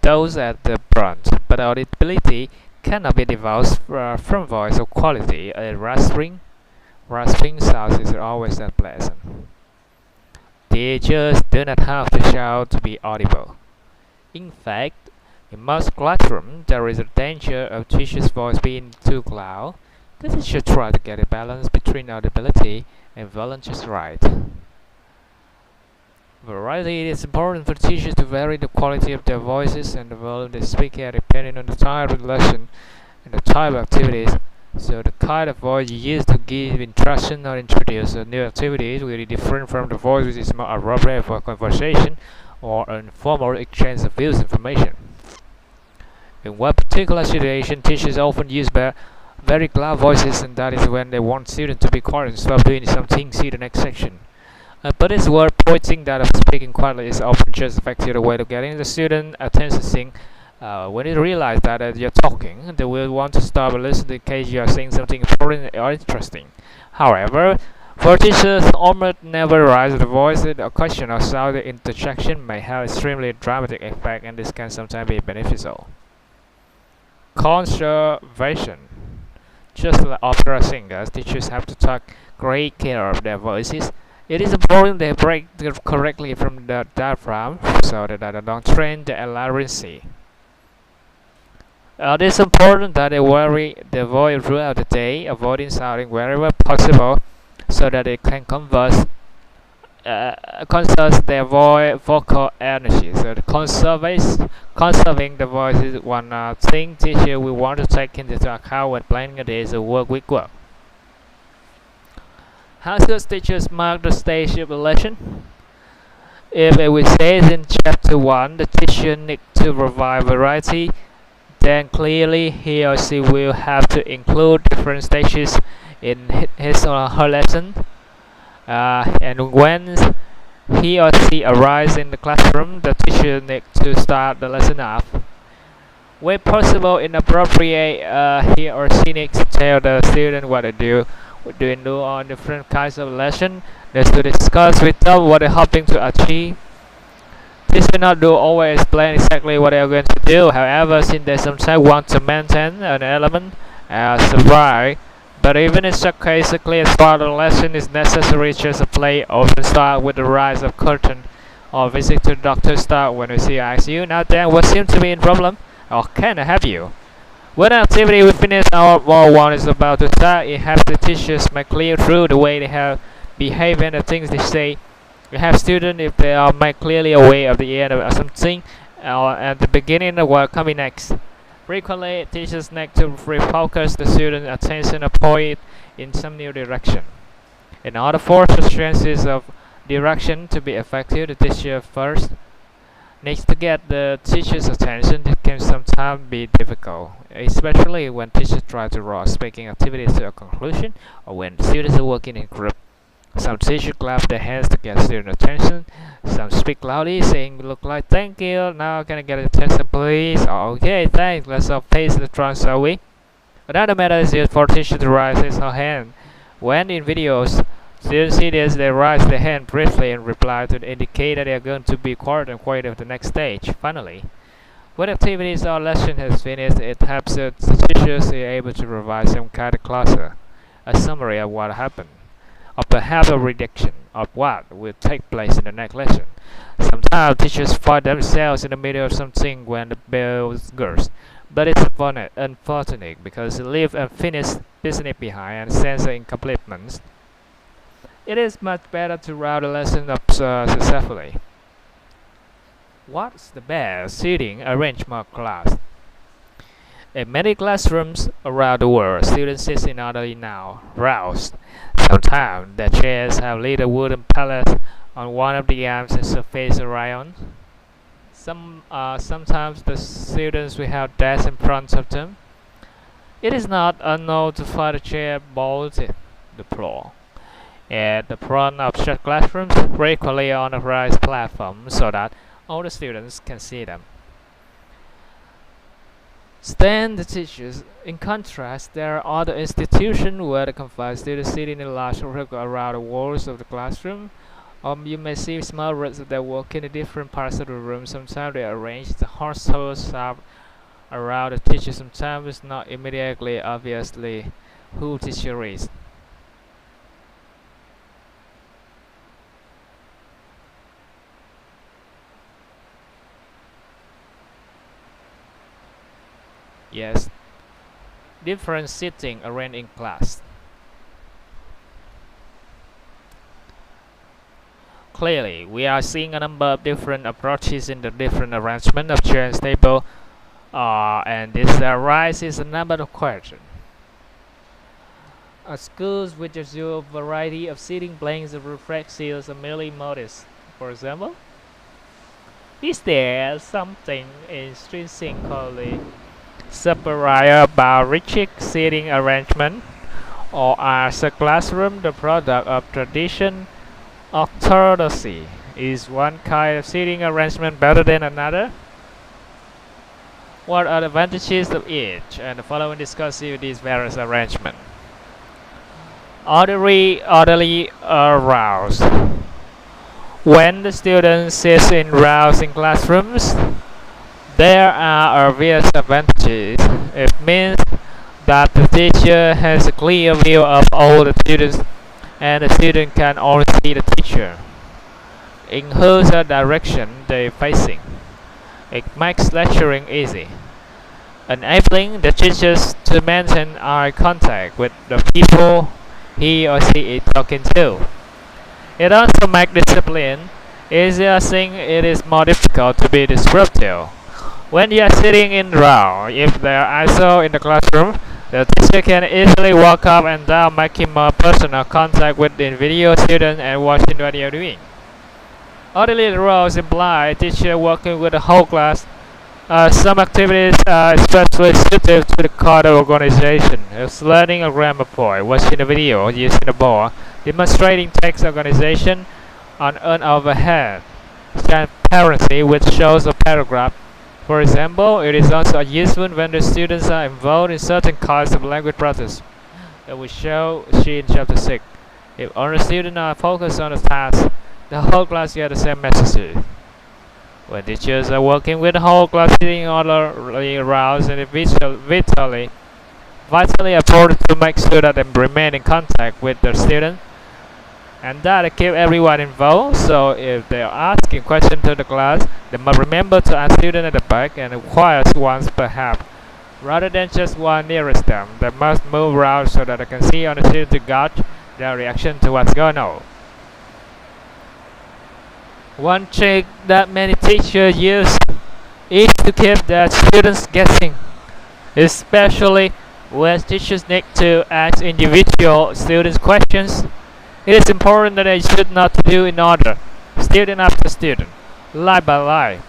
those at the front. But audibility cannot be developed from voice of quality. A rasping sound is always unpleasant. Teachers do not have to shout to be audible. In fact, in most classrooms, there is a danger of teacher's voice being too loud. The teacher tries to get a balance between audibility and volunteers' right. Variety. It is important for teachers to vary the quality of their voices and the volume they speak at depending on the type of lesson and the type of activities. So the kind of voice you use to give instruction or introduce a new activities will be different from the voice which is more appropriate for conversation or informal exchange of views information. In one particular situation, teachers often use very loud voices, and that is when they want students to be quiet and stop doing something. See the next section. But it's worth pointing that speaking quietly is often just effective way of getting the student attention. When they realize that you're talking, they will want to stop and listen in case you are saying something important or interesting. However, for teachers almost never raise the voice, a question or sound interjection may have extremely dramatic effect, and this can sometimes be beneficial. Conservation. Just like opera singers, teachers have to take great care of their voices. It is important they break correctly from the diaphragm so that they don't strain the larynx. It is important that they vary the voice throughout the day, avoiding sounding wherever possible so that they can conserve their vocal energy. So conserving the voice is one thing teacher we want to take into account when planning a day's week work. How should teachers mark the stage of the lesson? If we say in chapter 1, the teacher needs to provide variety, then clearly he or she will have to include different stages in his or her lesson. And when he or she arrives in the classroom, the teacher needs to start the lesson off. Where possible, inappropriate, he or she needs to tell the student what to do on different kinds of lesson. They should discuss with them what they're hoping to achieve. This will not do always explain exactly what they are going to do. However, since they sometimes want to maintain an element as surprise, but even in such case, a clear start of the lesson is necessary. Just a play often start with the rise of curtain or visit to the doctor start when we see ICU. Now then, what seems to be a problem? Or can I help you? When an activity we finish our more one is about to start, it has the teachers make clear through the way they have behaved and the things they say. We have students if they are made clearly aware of the end of something or at the beginning of what coming next. Frequently, teachers need to refocus the student's attention or point in some new direction. In order for the chances of direction to be effective, the teacher first needs to get the teacher's attention. It can sometimes be difficult, especially when teachers try to draw speaking activities to a conclusion or when students are working in groups. Some teachers clap their hands to get student attention. Some speak loudly, saying "Look like thank you." Now can I get attention, please? Okay, thanks. Let's all pace the trunk, shall we? Another method is used for teachers to raise his or her hand. When in videos, students see this, they raise their hand briefly in reply to indicate that they are going to be quiet and quiet of the next stage. Finally, when activities or lesson has finished, it helps the teachers be able to provide some kind of closure, a summary of what happened, or perhaps a prediction of what will take place in the next lesson. Sometimes teachers find themselves in the middle of something when the bell goes, but it's unfortunate because they leave unfinished business behind and sense of incompleteness. It is much better to route the lesson up successfully. What's the best seating arrangement of class? In many classrooms around the world, students sit in orderly now, rows. Sometimes the chairs have little wooden pallets on one of the arms and surface around. Sometimes the students will have desks in front of them. It is not unknown to find a chair bolted the floor. At the front of such classrooms, frequently on a raised platform so that all the students can see them. Stand the teachers. In contrast, there are other institutions where the confined students sit in a large circle around the walls of the classroom. You may see small groups that walk in the different parts of the room. Sometimes they arrange the households up around the teacher. Sometimes it's not immediately obviously who teacher is. Yes, different seating arranged in class. Clearly, we are seeing a number of different approaches in the different arrangement of chair and table, and this raises a number of questions. Are schools with a usual variety of seating blanks of reflect seals are merely modest? For example, is there something intrinsically superior about rigid seating arrangement, or are the classroom the product of tradition? Orthodoxy. Is one kind of seating arrangement better than another? What are the advantages of each? And the following discusses these various arrangements. Orderly rows. When the students sit in rows in classrooms, there are obvious advantages. It means that the teacher has a clear view of all the students and the student can only see the teacher in whose direction they're facing. It makes lecturing easy, enabling the teachers to maintain eye contact with the people he or she is talking to. It also makes discipline easier since it is more difficult to be disruptive. When you are sitting in the row, if they are ISO in the classroom, the teacher can easily walk up and down, making more personal contact with the individual student and watching what they are doing. Orderly rows imply a teacher working with the whole class. Some activities are especially suited to the kind of organization. It's learning a grammar point, watching a video, using a board, demonstrating text organization on an overhead, transparency which shows a paragraph. For example, it is also useful when the students are involved in certain kinds of language practice. That we show in chapter 6. If only students are focused on the task, the whole class gets the same message. When teachers are working with the whole class sitting orderly around and vitally important to make sure that they remain in contact with the student and that keep everyone involved. So if they are asking questions to the class, they must remember to ask students at the back and inquire once perhaps. Rather than just one nearest them, they must move around so that they can see on the student to gauge their reaction to what's going on. One trick that many teachers use is to keep their students guessing, especially when teachers need to ask individual students questions. It is important that they should not do in order, student after student, line by line.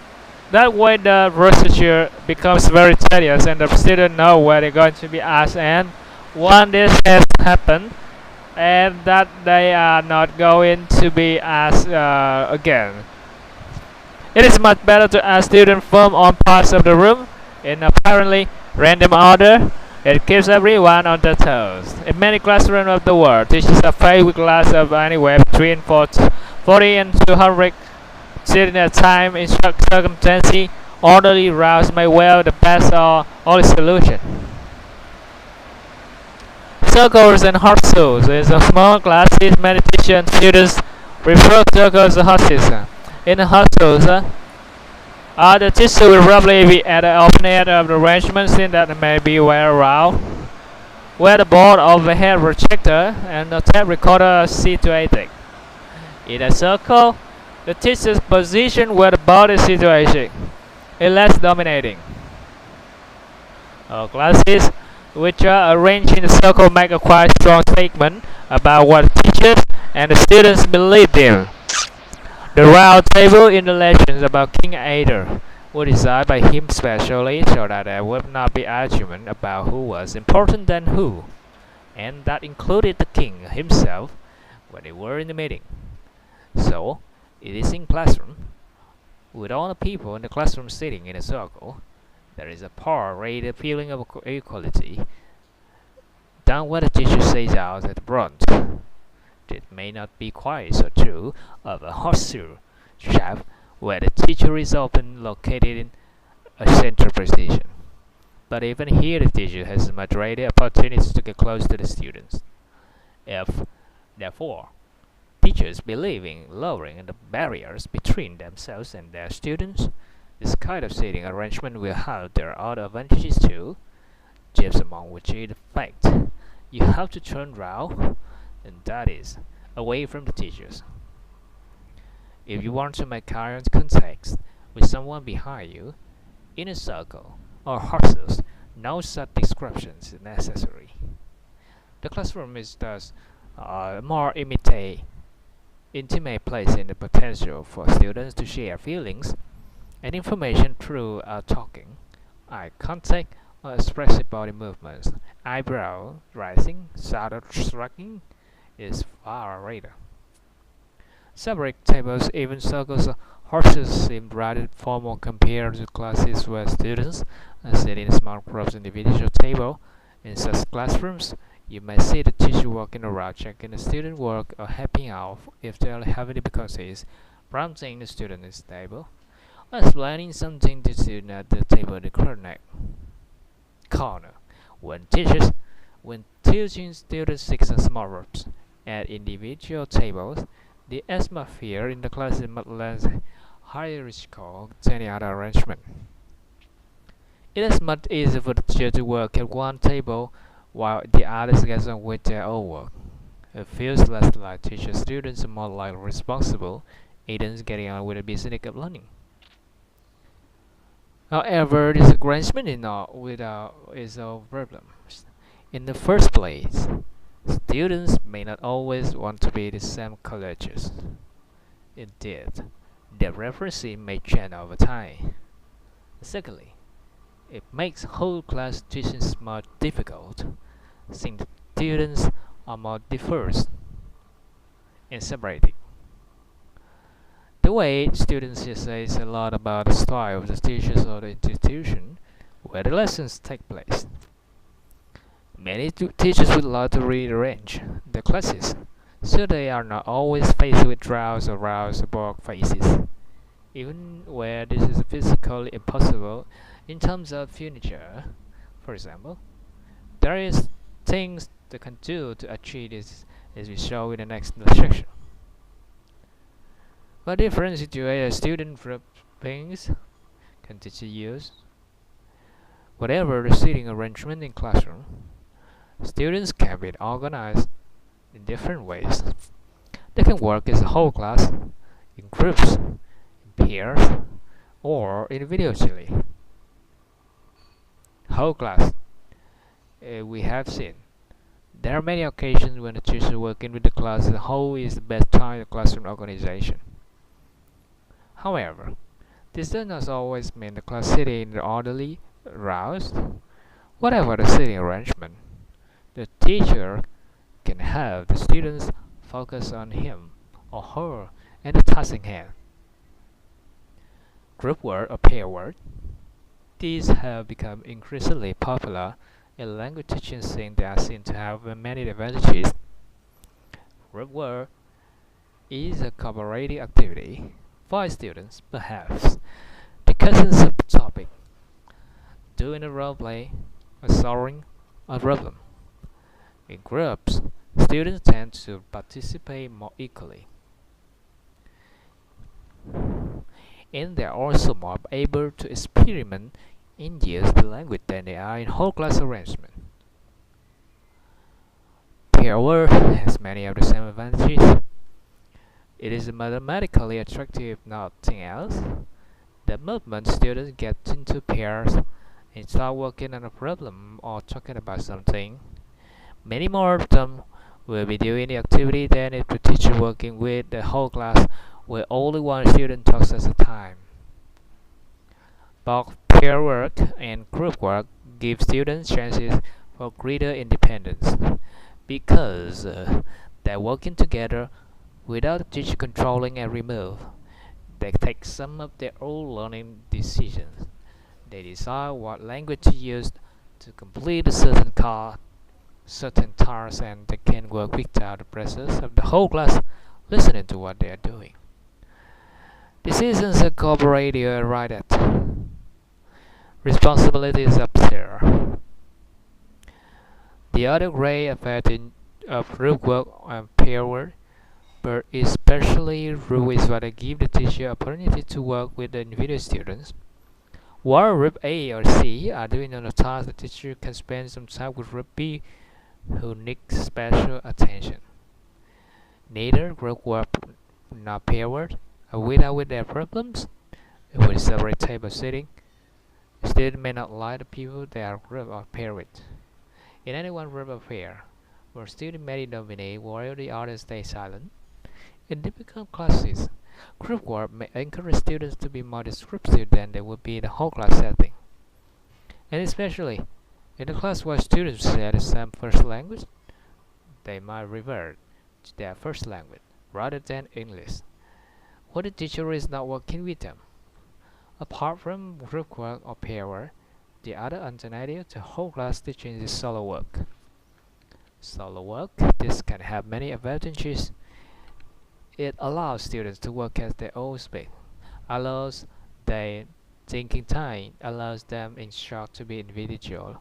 That way the procedure becomes very tedious and the students know where they're going to be asked and when this has happened and that they are not going to be asked again. It is much better to ask students from all parts of the room in apparently random order. It keeps everyone on their toes. In many classrooms of the world, teachers are faced with classes of anywhere between 40 and 200 students at a time. In such circumstances, orderly routes may well the best or only solution. Circles and horses. In a small classes, many teachers and students refer to circles as horses. In the horses, the teacher will probably be at the open end of the arrangement since that may be well around, where the board overhead projector and the tape recorder are situated. In a circle, the teacher's position where the board is situated is less dominating. Classes which are arranged in a circle make a quite strong statement about what the teachers and the students believe in. The round table in the legends about King Arthur was designed by him specially so that there would not be argument about who was important than who, and that included the king himself when they were in the meeting. So, it is in classroom, with all the people in the classroom sitting in a circle, there is a par-rated feeling of equality. Done what the teacher says out at the front. It may not be quite so true of a horseshoe shape where the teacher is often located in a central position. But even here the teacher has much greater opportunities to get close to the students. If, therefore, teachers believe in lowering the barriers between themselves and their students, this kind of seating arrangement will have their other advantages too, just among which is the fact you have to turn round, and that is, away from the teachers. If you want to make eye contact with someone behind you, in a circle or horses, no such description is necessary. The classroom is thus a more intimate place in the potential for students to share feelings and information through talking, eye contact, or expressive body movements. Eyebrow raising, shoulder shrugging is far greater. Separate tables, even circles, or horses seem rather formal compared to classes where students sit in small groups in individual table. In such classrooms, you may see the teacher walking around checking the student work or helping out if they are having difficulties, prompting the student in the table, or explaining something to the student at the table in the corner. When teachers, when teaching students six in small groups at individual tables, the atmosphere in the class is much less hierarchical than any other arrangement. It is much easier for the teacher to work at one table while the others get on with their own work. It feels less like teacher students and more like responsible agents getting on with the business of learning. However, this arrangement is a problem. In the first place, students may not always want to be the same colleges. Indeed, their referencing may change over time. Secondly, it makes whole class teaching more difficult, since students are more diverse and separated. The way students says a lot about the style of the teachers or the institution where the lessons take place. Many teachers would like to rearrange the classes so they are not always faced with rows or rows of board faces, even where this is physically impossible in terms of furniture. For example, there is things they can do to achieve this as we show in the next section. What different situation student groupings can teacher use? Whatever the seating arrangement in classroom, students can be organized in different ways. They can work as a whole class, in groups, in pairs, or individually. Whole class. We have seen. There are many occasions when the teacher working with the class as a whole is the best time of classroom organization. However, this does not always mean the class sitting in the orderly rows. Whatever the seating arrangement, the teacher can have the students focus on him or her and the task in hand. Group work or pair work. These have become increasingly popular in language teaching since they are seen to have many advantages. Group work is a cooperative activity for students, perhaps because of the topic, doing a role play, or solving a problem. In groups, students tend to participate more equally, and they are also more able to experiment and use the language than they are in whole class arrangement. Pair work has many of the same advantages. It is mathematically attractive if nothing else. The moment students get into pairs and start working on a problem or talking about something, many more of them will be doing the activity than if the teacher working with the whole class where only one student talks at a time. Both pair work and group work give students chances for greater independence because they're working together without the teacher controlling every move. They take some of their own learning decisions. They decide what language to use to complete a certain task, and they can work without the presence of the whole class listening to what they are doing. Decisions are cooperative right at. Responsibilities up there. The other great effect of group work and pair work, but especially rule is what I give the teacher opportunity to work with the individual students. While group A or C are doing on a task, the teacher can spend some time with group B who needs special attention. Neither group work nor pair work are without with their problems. With separate table sitting, students may not like the people they are group or pair with. In any one group or pair, where student may dominate while the others stay silent. In difficult classes, group work may encourage students to be more descriptive than they would be in the whole class setting. And especially in a class where students share the same first language, they might revert to their first language rather than English, when the teacher is not working with them. Apart from group work or pair work, the other alternative to whole class teaching is solo work. Solo work, this can have many advantages. It allows students to work at their own speed, allows their thinking time, allows them in short to be individual.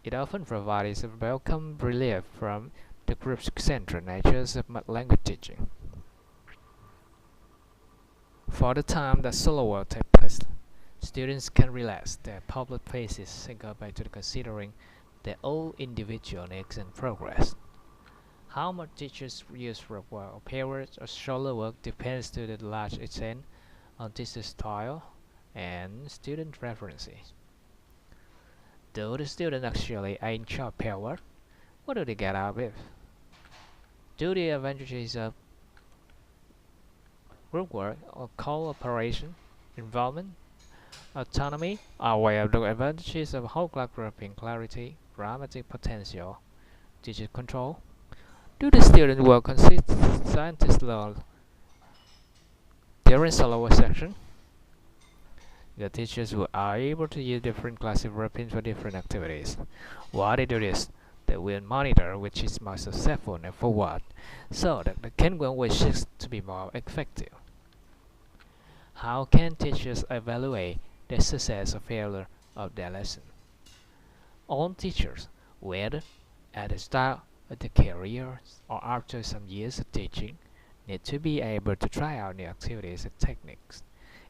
It often provides a welcome relief from the group-centered natures of language teaching. For the time that solo work takes place, students can relax their public faces and go back to considering their own individual needs and progress. How much teachers use group work or periods or solo work depends to the large extent on teacher style and student preferences. Do the students actually enjoy pair work? What do they get out of it? Do the advantages of group work or cooperation, involvement, autonomy outweigh the advantages of whole class grouping, clarity, dramatic potential, teacher control? Do the students work consistently during solo work section? The teachers who are able to use different classes groupings for different activities. While they do this, they will monitor which is more successful and for what, so that they can work with shifts to be more effective. How can teachers evaluate the success or failure of their lesson? All teachers, whether at the start of their career or after some years of teaching, need to be able to try out new activities and techniques.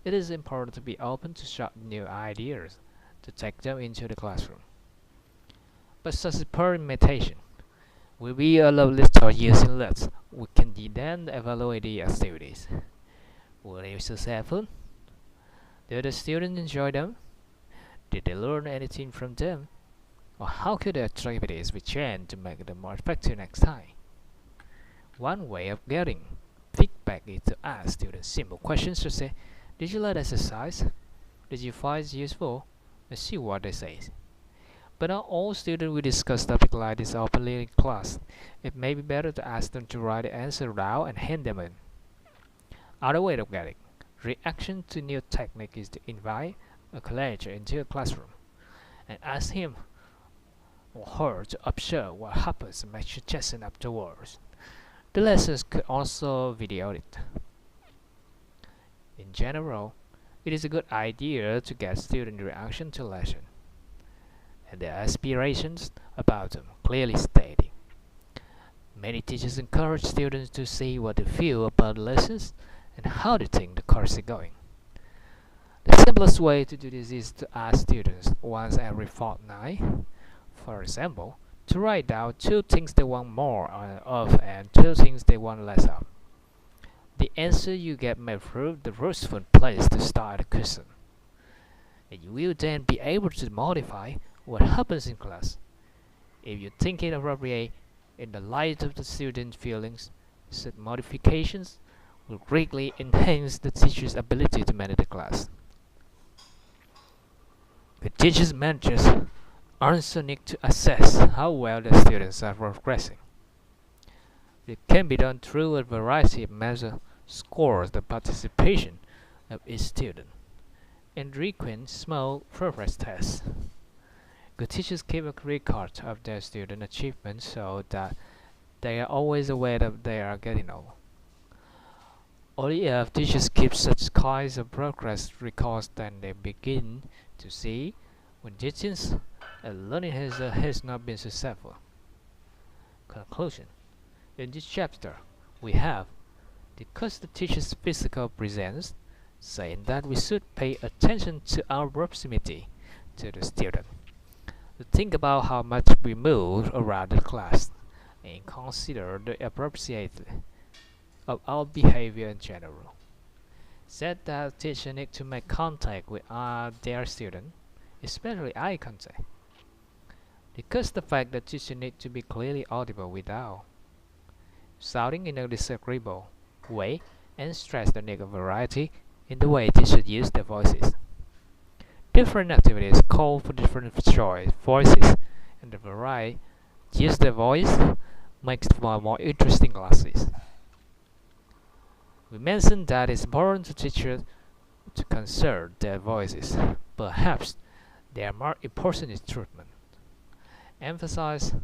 It is important to be open to try new ideas to take them into the classroom. But such experimentation will be a little using less. We can then evaluate the activities. Were they successful? Did the students enjoy them? Did they learn anything from them? Or how could the activities be changed to make them more effective next time? One way of getting feedback is to ask students simple questions to say, did you like exercise? Did you find it useful? And see what they say. But not all students will discuss topics like this openly in class. It may be better to ask them to write the answer down and hand them in. Other way of getting reaction to new technique is to invite a colleague into a classroom and ask him or her to observe what happens and make suggestions afterwards. The lessons could also video it. In general, it is a good idea to get student reaction to lesson and their aspirations about them clearly stated. Many teachers encourage students to see what they feel about the lessons and how they think the course is going. The simplest way to do this is to ask students once every fortnight, for example, to write down 2 things they want more of and 2 things they want less of. The answer you get may prove the useful place to start a question, and you will then be able to modify what happens in class. If you think it appropriate in the light of the student's feelings, such modifications will greatly enhance the teacher's ability to manage the class. The teacher's managers also need to assess how well the students are progressing. It can be done through a variety of measures, scores the participation of each student, and frequent small progress tests. Good teachers keep a record of their student achievements so that they are always aware that they are getting old. Only if teachers keep such kinds of progress records, then they begin to see when teaching and learning has not been successful. Conclusion. In this chapter, we have discussed the teacher's physical presence, saying that we should pay attention to our proximity to the student, to think about how much we move around the class, and consider the appropriateness of our behavior in general. Said that teachers need to make contact with their student, especially eye contact. Discuss the fact that teachers need to be clearly audible without shouting in a disagreeable way, and stress the need of variety in the way teachers use their voices. Different activities call for different voices, and the variety use their voice makes for more interesting classes. We mentioned that it's important to teachers to consider their voices. Perhaps they are more important in treatment. Emphasis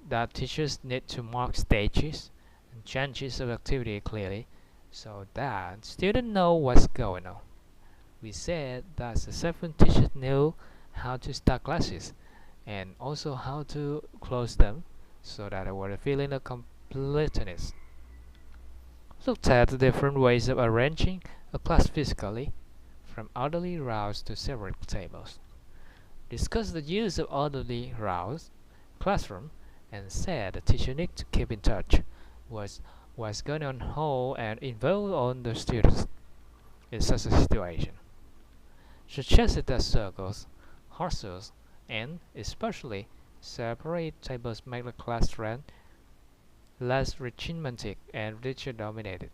that teachers need to mark stages and changes of activity clearly so that students know what's going on. We said that successful teachers know how to start classes, and also how to close them so that I was feeling a completeness. Looked at the different ways of arranging a class physically, from orderly rows to separate tables. Discussed the use of orderly rows, classroom, and said the teacher need to keep in touch with what's going on whole and involve all the students in such a situation. Suggested that circles, horses, and especially separate tables make the class run less regimented and teacher dominated.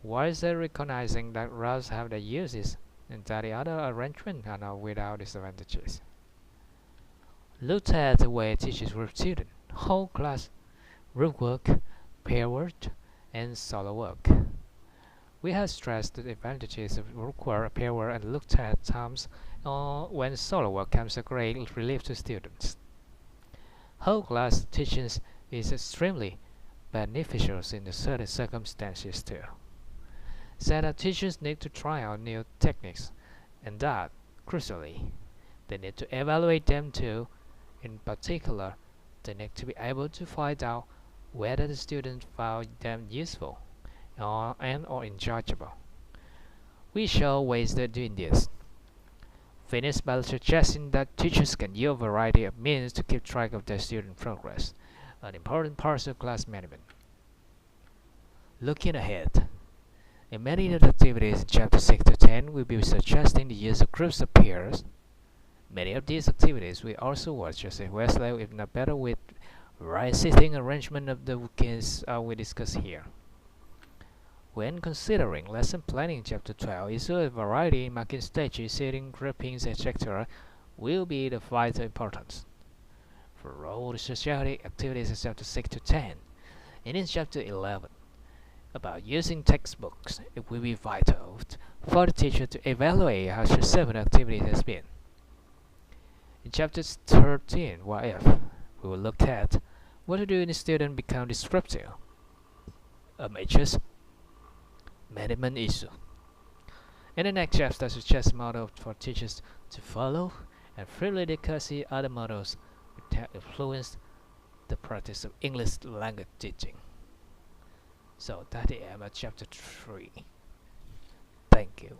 Whilst recognizing that rows have their uses and that the other arrangements are not without disadvantages. Looked at the way teachers group students, whole class, group work, pair work, and solo work. We have stressed the advantages of group work, pair work, and looked at times when solo work comes a great relief to students. Whole class teaching is extremely beneficial in certain circumstances too. Said that teachers need to try out new techniques, and that, crucially, they need to evaluate them too. In particular, they need to be able to find out whether the students found them useful or enjoyable. We show ways of doing this. Finished by suggesting that teachers can use a variety of means to keep track of their student progress, an important part of class management. Looking ahead, in many of the activities in Chapter 6 to 10, we'll be suggesting the use of groups of peers. Many of these activities will also work just as well, if not better, with right seating arrangement of the weekends we discuss here. When considering lesson planning in Chapter 12, issue of variety, marking stages, seating, groupings, etc. will be of vital importance. For role society activities in Chapter 6 to 10, and in Chapter 11, about using textbooks, it will be vital for the teacher to evaluate how successful activity has been. In Chapter 13, what if, we will look at what to do when a student becomes disruptive, a major management issue. In the next chapter, suggest models for teachers to follow and freely discuss other models that influence the practice of English language teaching. So that is chapter 3. Thank you.